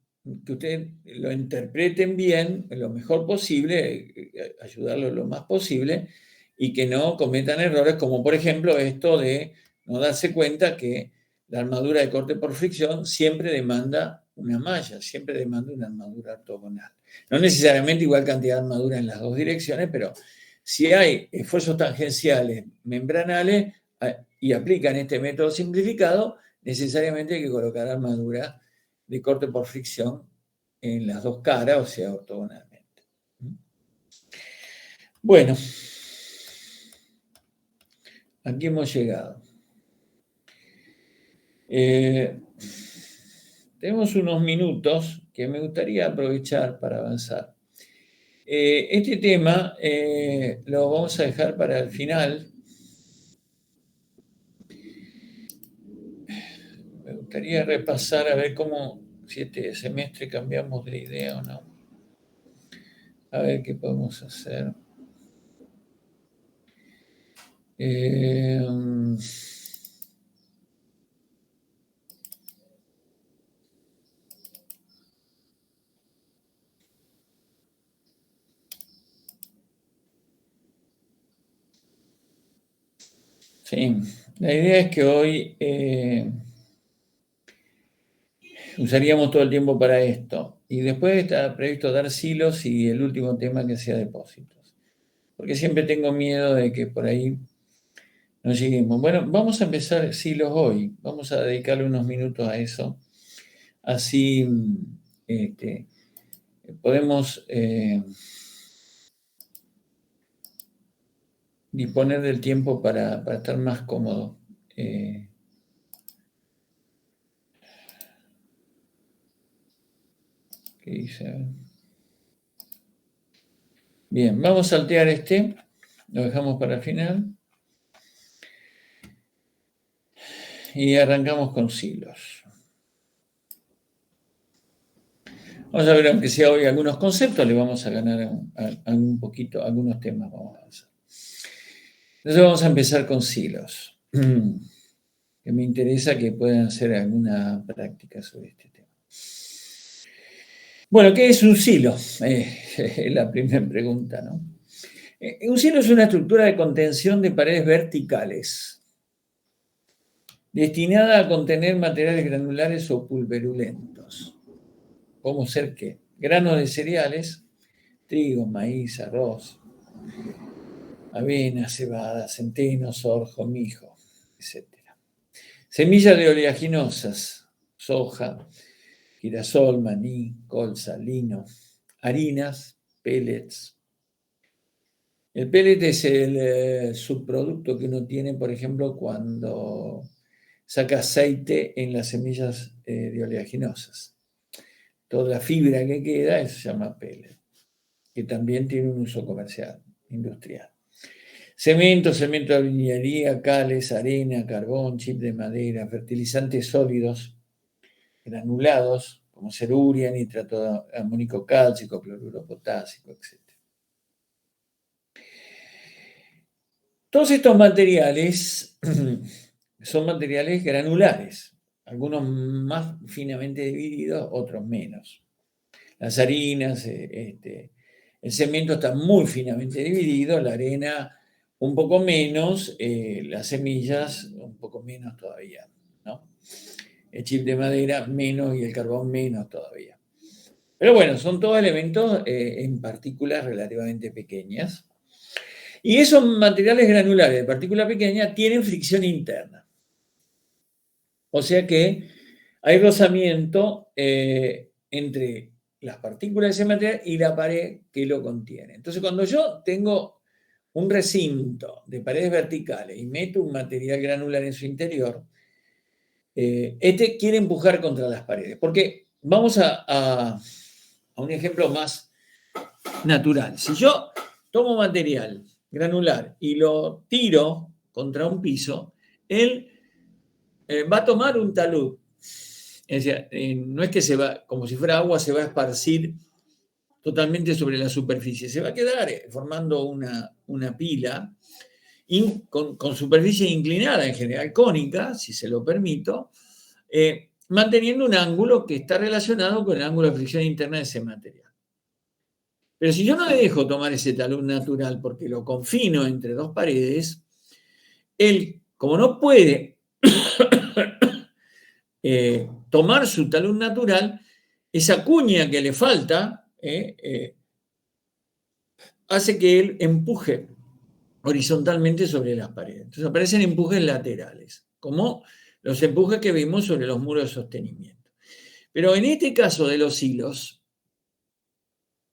ustedes lo interpreten bien, lo mejor posible, ayudarlo lo más posible y que no cometan errores como por ejemplo esto de no darse cuenta que la armadura de corte por fricción siempre demanda una malla, siempre demanda una armadura ortogonal. No necesariamente igual cantidad de armadura en las dos direcciones, pero si hay esfuerzos tangenciales membranales y aplican este método simplificado, necesariamente hay que colocar armadura de corte por fricción en las dos caras, o sea, ortogonalmente. Bueno, aquí hemos llegado. Tenemos unos minutos que me gustaría aprovechar para avanzar. Este tema lo vamos a dejar para el final. Me gustaría repasar a ver si este semestre cambiamos de idea o no. A ver qué podemos hacer. Sí, la idea es que hoy usaríamos todo el tiempo para esto. Y después está previsto dar silos y el último tema que sea depósitos. Porque siempre tengo miedo de que por ahí no lleguemos. Bueno, vamos a empezar silos hoy. Vamos a dedicarle unos minutos a eso. Así podemos disponer del tiempo para estar más cómodo. ¿Qué dice? Bien, vamos a saltear lo dejamos para el final. Y arrancamos con silos. Vamos a ver, aunque sea hoy algunos conceptos, le vamos a ganar un poquito, algunos temas vamos a avanzar. Entonces vamos a empezar con silos, que me interesa que puedan hacer alguna práctica sobre este tema. Bueno, ¿qué es un silo? Es la primera pregunta, ¿no? Un silo es una estructura de contención de paredes verticales, destinada a contener materiales granulares o pulverulentos. ¿Cómo ser qué? Granos de cereales, trigo, maíz, arroz, avena, cebada, centeno, sorgo, mijo, etc. Semillas de oleaginosas, soja, girasol, maní, colza, lino, harinas, pellets. El pellet es el subproducto que uno tiene, por ejemplo, cuando saca aceite en las semillas de oleaginosas. Toda la fibra que queda se llama pellet, que también tiene un uso comercial, industrial. Cemento de albañilería, cales, arena, carbón, chip de madera, fertilizantes sólidos, granulados, como ceruria, nitrato amónico cálcico, cloruro potásico, etc. Todos estos materiales son materiales granulares, algunos más finamente divididos, otros menos. Las harinas, el cemento está muy finamente dividido, la arena un poco menos, las semillas un poco menos todavía, ¿no? El chip de madera menos y el carbón menos todavía. Pero bueno, son todos elementos en partículas relativamente pequeñas. Y esos materiales granulares de partícula pequeña tienen fricción interna. O sea que hay rozamiento entre las partículas de ese material y la pared que lo contiene. Entonces, cuando yo tengo un recinto de paredes verticales y meto un material granular en su interior, quiere empujar contra las paredes. Porque vamos a un ejemplo más natural. Si yo tomo material granular y lo tiro contra un piso, él va a tomar un talud. Es decir, no es que se va, como si fuera agua, se va a esparcir totalmente sobre la superficie. Se va a quedar formando una pila con superficie inclinada, en general cónica, si se lo permito, manteniendo un ángulo que está relacionado con el ángulo de fricción interna de ese material. Pero si yo no le dejo tomar ese talud natural porque lo confino entre dos paredes, él, como no puede tomar su talud natural, esa cuña que le falta hace que él empuje horizontalmente sobre las paredes. Entonces aparecen empujes laterales, como los empujes que vimos sobre los muros de sostenimiento. Pero en este caso de los hilos,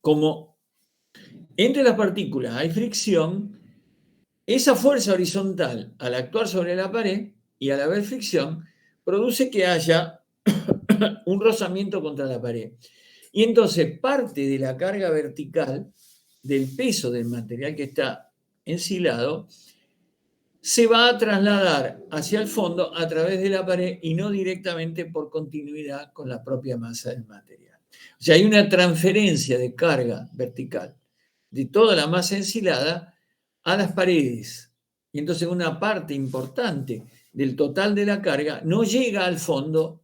como entre las partículas hay fricción, esa fuerza horizontal al actuar sobre la pared y al haber fricción, produce que haya un rozamiento contra la pared. Y entonces parte de la carga vertical del peso del material que está ensilado se va a trasladar hacia el fondo a través de la pared y no directamente por continuidad con la propia masa del material. O sea, hay una transferencia de carga vertical de toda la masa ensilada a las paredes. Y entonces una parte importante del total de la carga no llega al fondo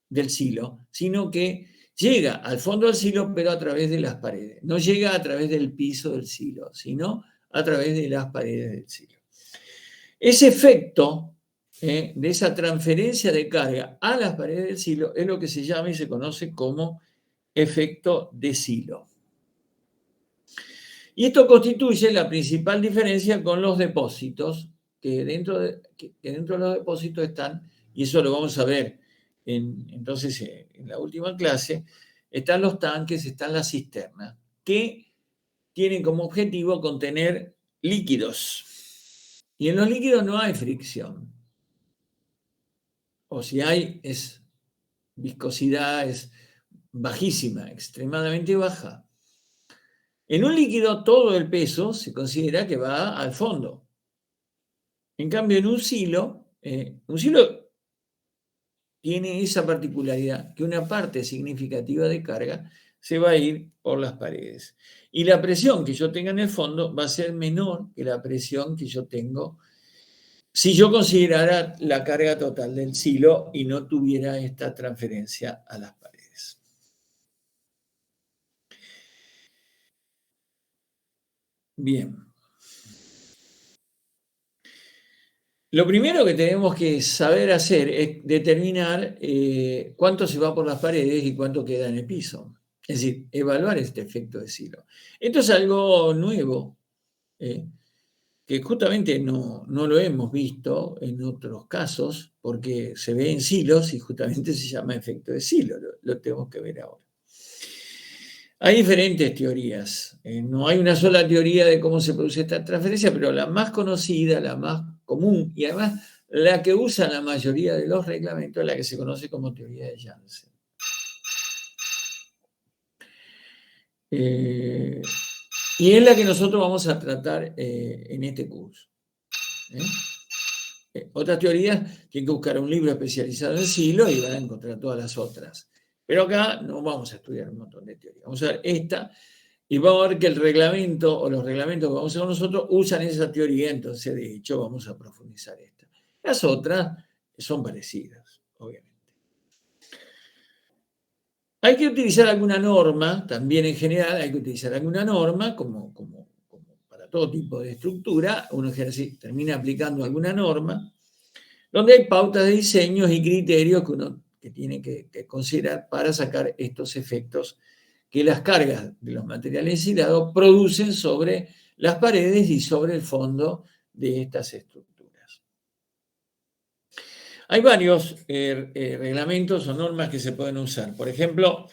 del silo, sino que llega al fondo del silo, pero a través de las paredes. No llega a través del piso del silo, sino a través de las paredes del silo. Ese efecto de esa transferencia de carga a las paredes del silo es lo que se llama y se conoce como efecto de silo. Y esto constituye la principal diferencia con los depósitos, que dentro de los depósitos están, y eso lo vamos a ver entonces en la última clase, están los tanques, están las cisternas, que tienen como objetivo contener líquidos. Y en los líquidos no hay fricción. O si hay, es viscosidad, es bajísima, extremadamente baja. En un líquido todo el peso se considera que va al fondo. En cambio, en un silo tiene esa particularidad, que una parte significativa de carga se va a ir por las paredes. Y la presión que yo tenga en el fondo va a ser menor que la presión que yo tengo si yo considerara la carga total del silo y no tuviera esta transferencia a las paredes. Bien. Lo primero que tenemos que saber hacer es determinar cuánto se va por las paredes y cuánto queda en el piso. Es decir, evaluar este efecto de silo. Esto es algo nuevo, que justamente no lo hemos visto en otros casos, porque se ve en silos y justamente se llama efecto de silo. Lo tenemos que ver ahora. Hay diferentes teorías. No hay una sola teoría de cómo se produce esta transferencia, pero la más conocida, la más común y además la que usa la mayoría de los reglamentos es la que se conoce como teoría de Janssen. Y es la que nosotros vamos a tratar en este curso. Otras teorías tienen que buscar un libro especializado en silo y van a encontrar todas las otras. Pero acá no vamos a estudiar un montón de teorías. Vamos a ver esta y vamos a ver que el reglamento o los reglamentos que vamos a hacer nosotros usan esa teoría, entonces de hecho vamos a profundizar esta. Las otras son parecidas, obviamente. Hay que utilizar alguna norma, también en general hay que utilizar alguna norma, como para todo tipo de estructura, uno termina aplicando alguna norma, donde hay pautas de diseños y criterios que uno tiene que considerar para sacar estos efectos que las cargas de los materiales aislados producen sobre las paredes y sobre el fondo de estas estructuras. Hay varios reglamentos o normas que se pueden usar. Por ejemplo,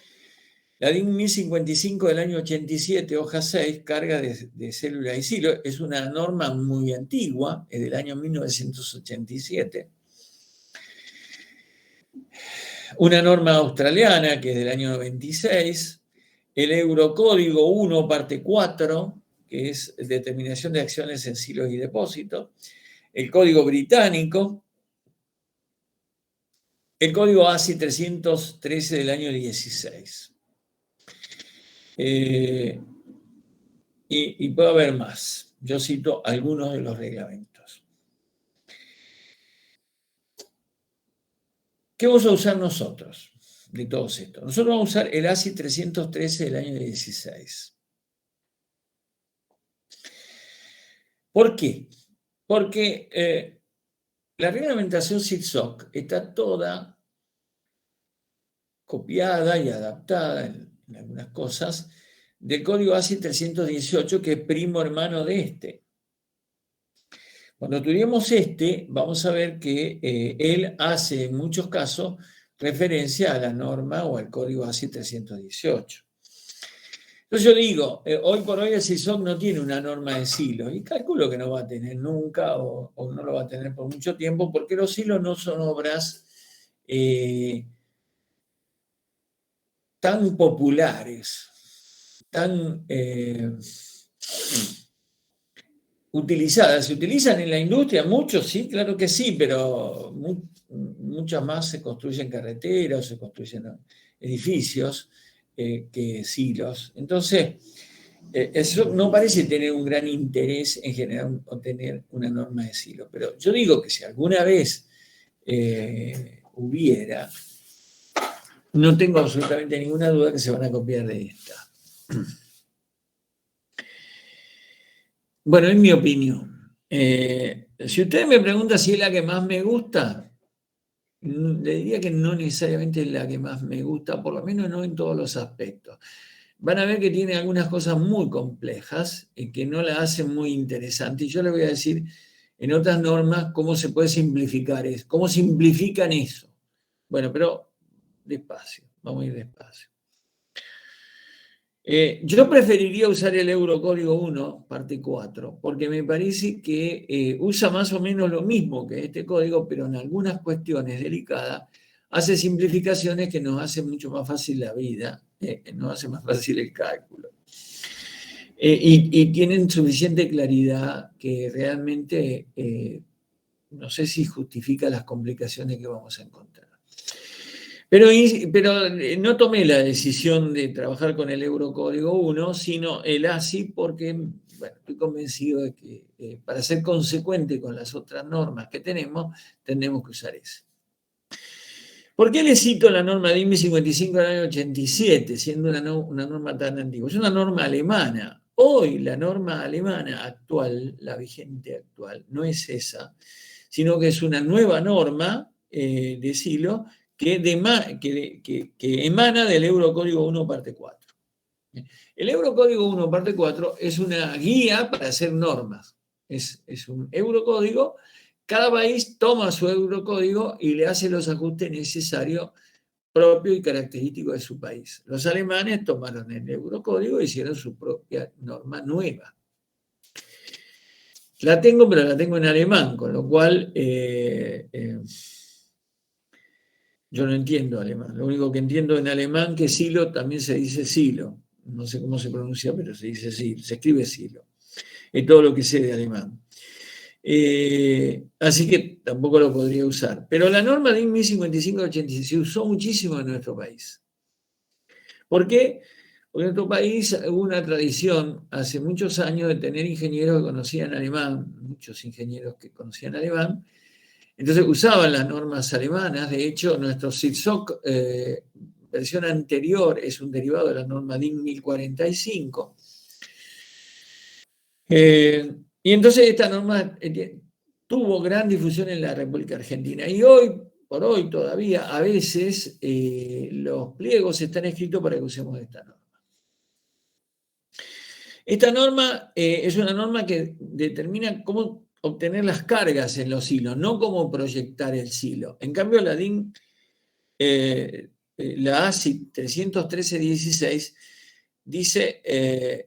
la DIN 1055 del año 87, hoja 6, carga de célula y silo, es una norma muy antigua, es del año 1987. Una norma australiana que es del año 96. El Eurocódigo 1, parte 4, que es determinación de acciones en silos y depósitos. El Código Británico. El Código ASI 313 del año 16. Y puede haber más. Yo cito algunos de los reglamentos. ¿Qué vamos a usar nosotros de todos estos? Nosotros vamos a usar el ASI 313 del año 16. ¿Por qué? Porque la reglamentación SIGSOC está toda copiada y adaptada en algunas cosas del código ASI 318, que es primo hermano de este. Cuando estudiemos este, vamos a ver que él hace en muchos casos referencia a la norma o al código ASI 318. Entonces yo digo, hoy por hoy el SIGSOC no tiene una norma de silos y calculo que no va a tener nunca o no lo va a tener por mucho tiempo porque los silos no son obras tan populares, tan utilizadas. ¿Se utilizan en la industria? Muchos, sí, claro que sí, pero muchas más se construyen carreteras, se construyen edificios que silos. Entonces, eso no parece tener un gran interés en generar o tener una norma de silo. Pero yo digo que si alguna vez hubiera, no tengo absolutamente ninguna duda que se van a copiar de esta. Bueno, en mi opinión. Si usted me pregunta si es la que más me gusta, le diría que no necesariamente es la que más me gusta, por lo menos no en todos los aspectos. Van a ver que tiene algunas cosas muy complejas y que no la hacen muy interesante. Y yo le voy a decir en otras normas cómo se puede simplificar eso, cómo simplifican eso. Bueno, pero despacio, vamos a ir despacio. Yo preferiría usar el Eurocódigo 1, parte 4, porque me parece que usa más o menos lo mismo que este código, pero en algunas cuestiones delicadas hace simplificaciones que nos hacen mucho más fácil la vida, nos hace más fácil el cálculo. Y tienen suficiente claridad que realmente no sé si justifica las complicaciones que vamos a encontrar. Pero no tomé la decisión de trabajar con el Eurocódigo 1, sino el ASI, porque bueno, estoy convencido de que para ser consecuente con las otras normas que tenemos que usar ese. ¿Por qué le cito la norma DIN 55 del año 87, siendo una norma tan antigua? Es una norma alemana. Hoy la norma alemana actual, la vigente actual, no es esa, sino que es una nueva norma de Silo que emana del Eurocódigo 1, parte 4. El Eurocódigo 1, parte 4 es una guía para hacer normas. Es un Eurocódigo. Cada país toma su Eurocódigo y le hace los ajustes necesarios propio y característico de su país. Los alemanes tomaron el Eurocódigo e hicieron su propia norma nueva. La tengo, pero la tengo en alemán, con lo cual yo no entiendo alemán. Lo único que entiendo en alemán que silo también se dice silo. No sé cómo se pronuncia, pero se dice silo, se escribe silo. Es todo lo que sé de alemán. Así que tampoco lo podría usar. Pero la norma DIN 1055-86 se usó muchísimo en nuestro país. ¿Por qué? Porque en nuestro país hubo una tradición hace muchos años de tener ingenieros que conocían alemán, muchos ingenieros que conocían alemán, entonces usaban las normas alemanas. De hecho, nuestro SITSOC versión anterior es un derivado de la norma DIN 1045. Y entonces esta norma tuvo gran difusión en la República Argentina. Y hoy por hoy todavía a veces los pliegos están escritos para que usemos esta norma. Esta norma es una norma que determina cómo obtener las cargas en los hilos, no cómo proyectar el silo. En cambio, la DIN, la ASI 313-16, dice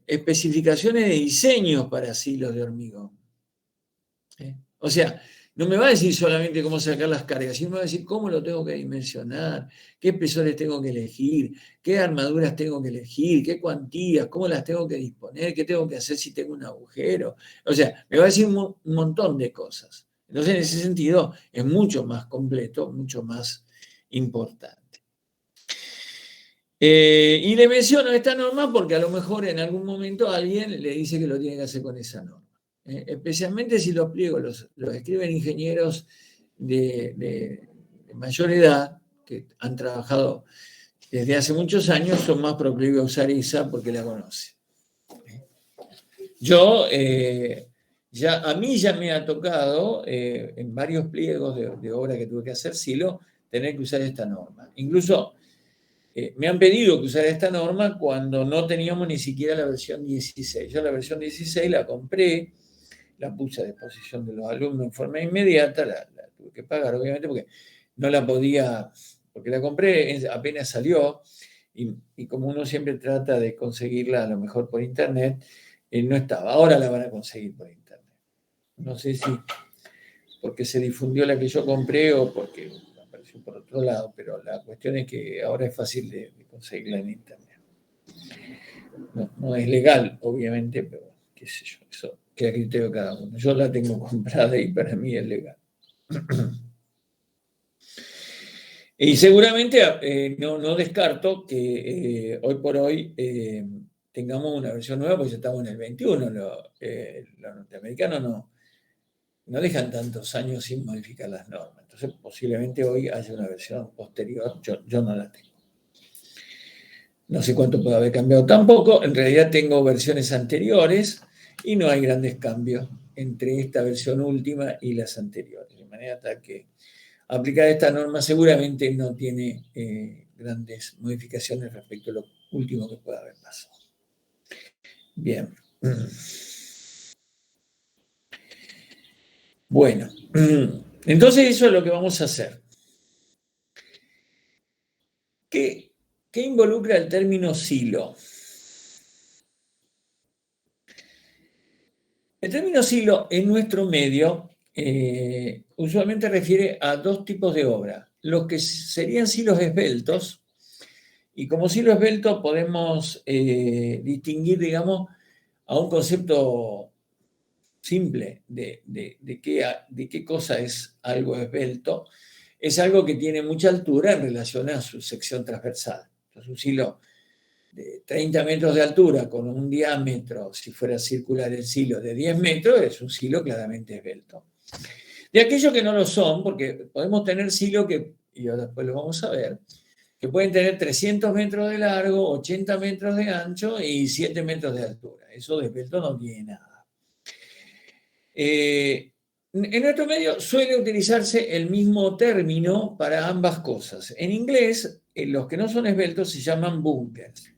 especificaciones de diseños para silos de hormigón. O sea, no me va a decir solamente cómo sacar las cargas, sino me va a decir cómo lo tengo que dimensionar, qué espesores tengo que elegir, qué armaduras tengo que elegir, qué cuantías, cómo las tengo que disponer, qué tengo que hacer si tengo un agujero. O sea, me va a decir un montón de cosas. Entonces, en ese sentido, es mucho más completo, mucho más importante. Y le menciono esta norma porque a lo mejor en algún momento alguien le dice que lo tiene que hacer con esa norma. Especialmente si los pliegos los escriben ingenieros de mayor edad, que han trabajado desde hace muchos años, son más proclives a usar esa porque la conocen. Yo, a mí ya me ha tocado, en varios pliegos de obra que tuve que hacer silo, tener que usar esta norma. Incluso me han pedido que usara esta norma cuando no teníamos ni siquiera la versión 16. Yo la versión 16 la compré, la puse a disposición de los alumnos en forma inmediata, la tuve que pagar obviamente porque no la podía, porque la compré apenas salió y como uno siempre trata de conseguirla a lo mejor por internet, no estaba. Ahora la van a conseguir por internet. No sé si porque se difundió la que yo compré o porque apareció por otro lado, pero la cuestión es que ahora es fácil de conseguirla en internet. No es legal, obviamente, pero qué sé yo, eso queda a criterio de cada uno. Yo la tengo comprada y para mí es legal. Y seguramente no descarto que hoy por hoy tengamos una versión nueva, porque ya estamos en el 21. Los norteamericanos no dejan tantos años sin modificar las normas. Entonces, posiblemente hoy haya una versión posterior. Yo no la tengo. No sé cuánto puede haber cambiado tampoco. En realidad tengo versiones anteriores y no hay grandes cambios entre esta versión última y las anteriores, de manera tal que aplicar esta norma seguramente no tiene grandes modificaciones respecto a lo último que pueda haber pasado. Bien. Bueno, entonces eso es lo que vamos a hacer. ¿Qué involucra el término silo? El término silo en nuestro medio usualmente refiere a dos tipos de obra. Los que serían silos esbeltos, y como silo esbelto podemos distinguir, digamos, a un concepto simple de qué cosa es algo esbelto. Es algo que tiene mucha altura en relación a su sección transversal. Entonces, un silo de 30 metros de altura con un diámetro, si fuera circular el silo, de 10 metros, es un silo claramente esbelto. De aquellos que no lo son, porque podemos tener silos que, y después lo vamos a ver, que pueden tener 300 metros de largo, 80 metros de ancho y 7 metros de altura. Eso de esbelto no tiene nada. En nuestro medio suele utilizarse el mismo término para ambas cosas. En inglés, los que no son esbeltos se llaman bunkers.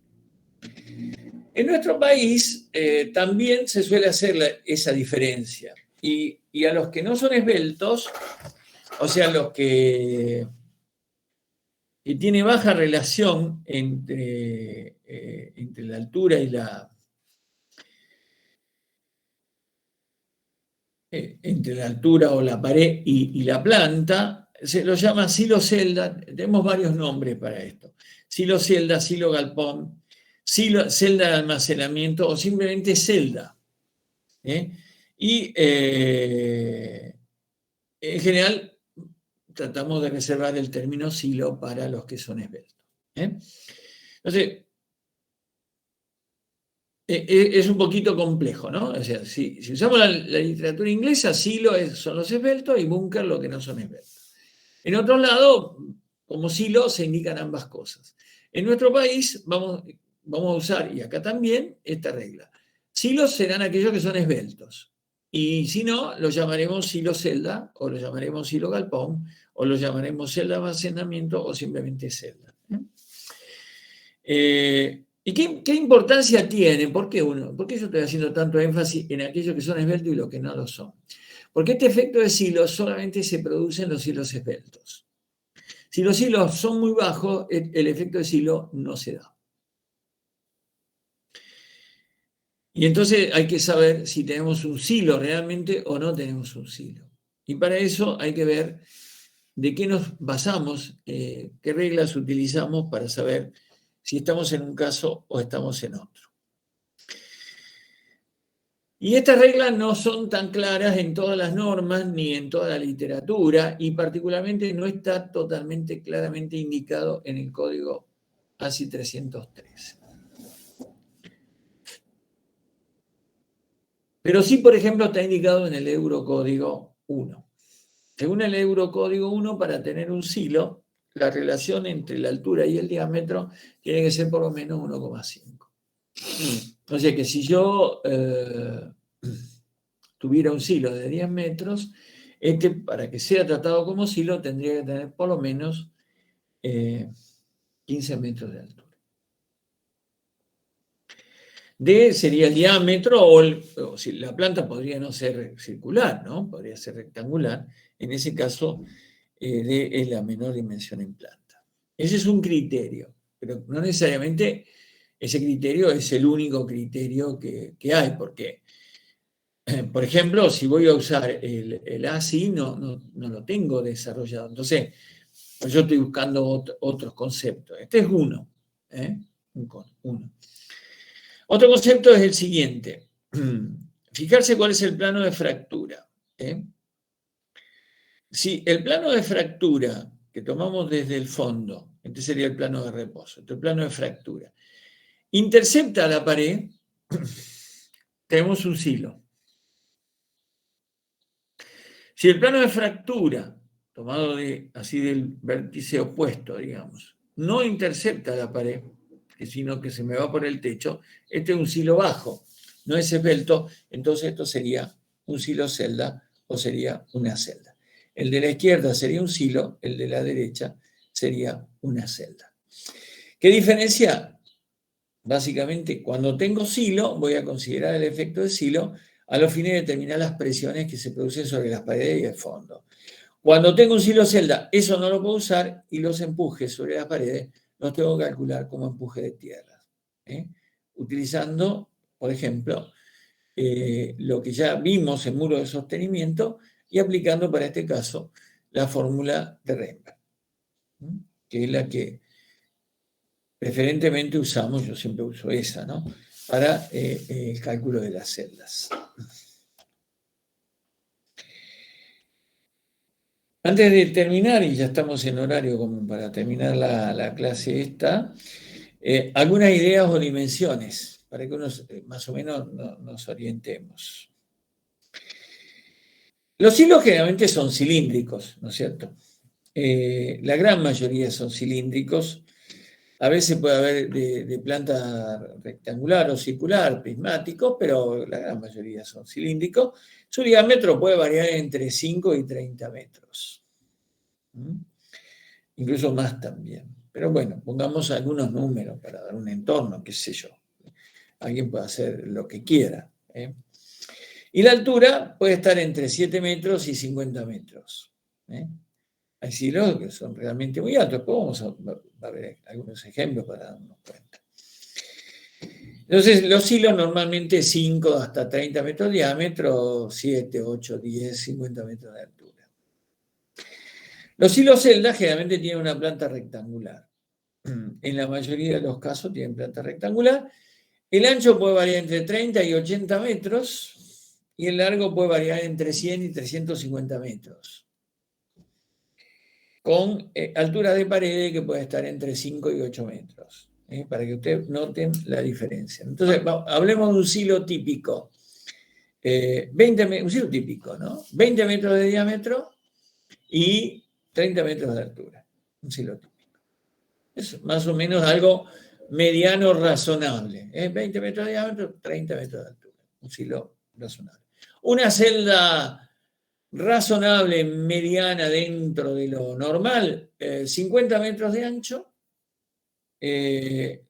En nuestro país también se suele hacer esa diferencia. Y a los que no son esbeltos, o sea, los que tiene baja relación entre la altura y entre la altura o la pared y la planta, se lo llama silo celda. Tenemos varios nombres para esto: silo celda, silo galpón, celda de almacenamiento o simplemente celda. Y en general tratamos de reservar el término silo para los que son esbeltos. Entonces, es un poquito complejo, ¿no? O sea, si usamos la literatura inglesa, silo son los esbeltos y búnker los que no son esbeltos. En otro lado, como silo se indican ambas cosas. En nuestro país vamos a usar, y acá también, esta regla. Silos serán aquellos que son esbeltos. Y si no, los llamaremos silo celda, o los llamaremos silo galpón, o los llamaremos celda de almacenamiento, o simplemente celda. ¿Y qué importancia tiene? ¿Por qué yo estoy haciendo tanto énfasis en aquellos que son esbeltos y los que no lo son? Porque este efecto de silo solamente se produce en los silos esbeltos. Si los silos son muy bajos, el efecto de silo no se da. Y entonces hay que saber si tenemos un silo realmente o no tenemos un silo. Y para eso hay que ver de qué nos basamos, qué reglas utilizamos para saber si estamos en un caso o estamos en otro. Y estas reglas no son tan claras en todas las normas ni en toda la literatura, y particularmente no está totalmente claramente indicado en el código ASI 313. Pero sí, por ejemplo, está indicado en el Eurocódigo 1. Según el Eurocódigo 1, para tener un silo, la relación entre la altura y el diámetro tiene que ser por lo menos 1,5. O sea que si yo tuviera un silo de 10 metros, para que sea tratado como silo tendría que tener por lo menos 15 metros de altura. D sería el diámetro, o si la planta podría no ser circular, ¿no? Podría ser rectangular. En ese caso, D es la menor dimensión en planta. Ese es un criterio, pero no necesariamente ese criterio es el único criterio que hay, porque, por ejemplo, si voy a usar el ASI, no lo tengo desarrollado. Entonces, yo estoy buscando otros conceptos. Este es uno. Uno. Otro concepto es el siguiente. Fijarse cuál es el plano de fractura. Si el plano de fractura que tomamos desde el fondo, este sería el plano de reposo, el plano de fractura, intercepta la pared, tenemos un silo. Si el plano de fractura, tomado así del vértice opuesto, digamos, no intercepta la pared, sino que se me va por el techo, este es un silo bajo, no es esbelto, entonces esto sería un silo celda o sería una celda. El de la izquierda sería un silo, el de la derecha sería una celda. ¿Qué diferencia? Básicamente, cuando tengo silo, voy a considerar el efecto de silo a los fines de determinar las presiones que se producen sobre las paredes y el fondo. Cuando tengo un silo celda, eso no lo puedo usar y los empujes sobre las paredes los tengo que calcular como empuje de tierra. Utilizando, por ejemplo, lo que ya vimos en muro de sostenimiento y aplicando para este caso la fórmula de Reinberg, que es la que preferentemente usamos, yo siempre uso esa, ¿no? Para el cálculo de las celdas. Antes de terminar, y ya estamos en horario como para terminar la clase esta, algunas ideas o dimensiones para que más o menos nos orientemos. Los hilos generalmente son cilíndricos, ¿no es cierto? La gran mayoría son cilíndricos. A veces puede haber de planta rectangular o circular, prismáticos, pero la gran mayoría son cilíndricos. Su diámetro puede variar entre 5 y 30 metros. Incluso más también. Pero bueno, pongamos algunos números para dar un entorno, qué sé yo. Alguien puede hacer lo que quiera. Y la altura puede estar entre 7 metros y 50 metros. Hay silos que son realmente muy altos. Después vamos a ver algunos ejemplos para darnos cuenta. Entonces, los silos normalmente 5 hasta 30 metros de diámetro, 7, 8, 10, 50 metros de altura. Los silos celdas generalmente tienen una planta rectangular. En la mayoría de los casos tienen planta rectangular. El ancho puede variar entre 30 y 80 metros y el largo puede variar entre 100 y 350 metros. Con altura de pared que puede estar entre 5 y 8 metros, para que ustedes noten la diferencia. Entonces, hablemos de un silo típico. Un silo típico, ¿no? 20 metros de diámetro y 30 metros de altura. Un silo típico. Es más o menos algo mediano razonable. 20 metros de diámetro, 30 metros de altura. Un silo razonable. Una celda razonable, mediana dentro de lo normal, 50 metros de ancho,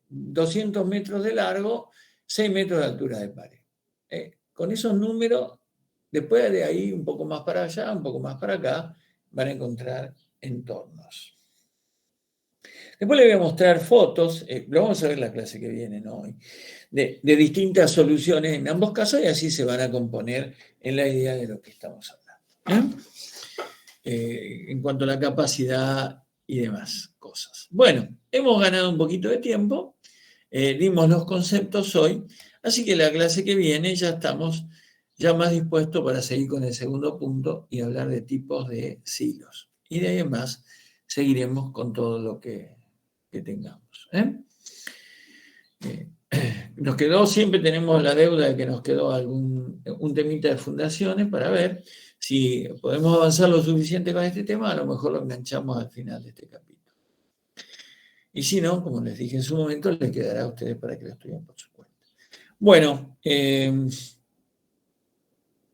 200 metros de largo, 6 metros de altura de pared. Con esos números, después de ahí un poco más para allá, un poco más para acá, van a encontrar entornos. Después les voy a mostrar fotos, lo vamos a ver en la clase que viene, ¿no? de distintas soluciones en ambos casos y así se van a componer en la idea de lo que estamos hablando. En cuanto a la capacidad y demás cosas. Bueno, hemos ganado un poquito de tiempo, dimos los conceptos hoy, así que la clase que viene ya estamos ya más dispuestos para seguir con el segundo punto y hablar de tipos de silos. Y de ahí en más seguiremos con todo lo que tengamos. Nos quedó, siempre tenemos la deuda de que nos quedó un temita de fundaciones para ver si podemos avanzar lo suficiente con este tema, a lo mejor lo enganchamos al final de este capítulo. Y si no, como les dije en su momento, les quedará a ustedes para que lo estudien por su cuenta. Bueno,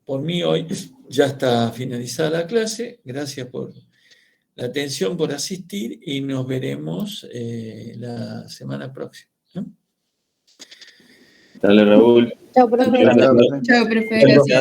por mí hoy ya está finalizada la clase. Gracias por la atención, por asistir y nos veremos la semana próxima. Dale, Raúl. Chao, profe. Chao, Chao, profe. Gracias.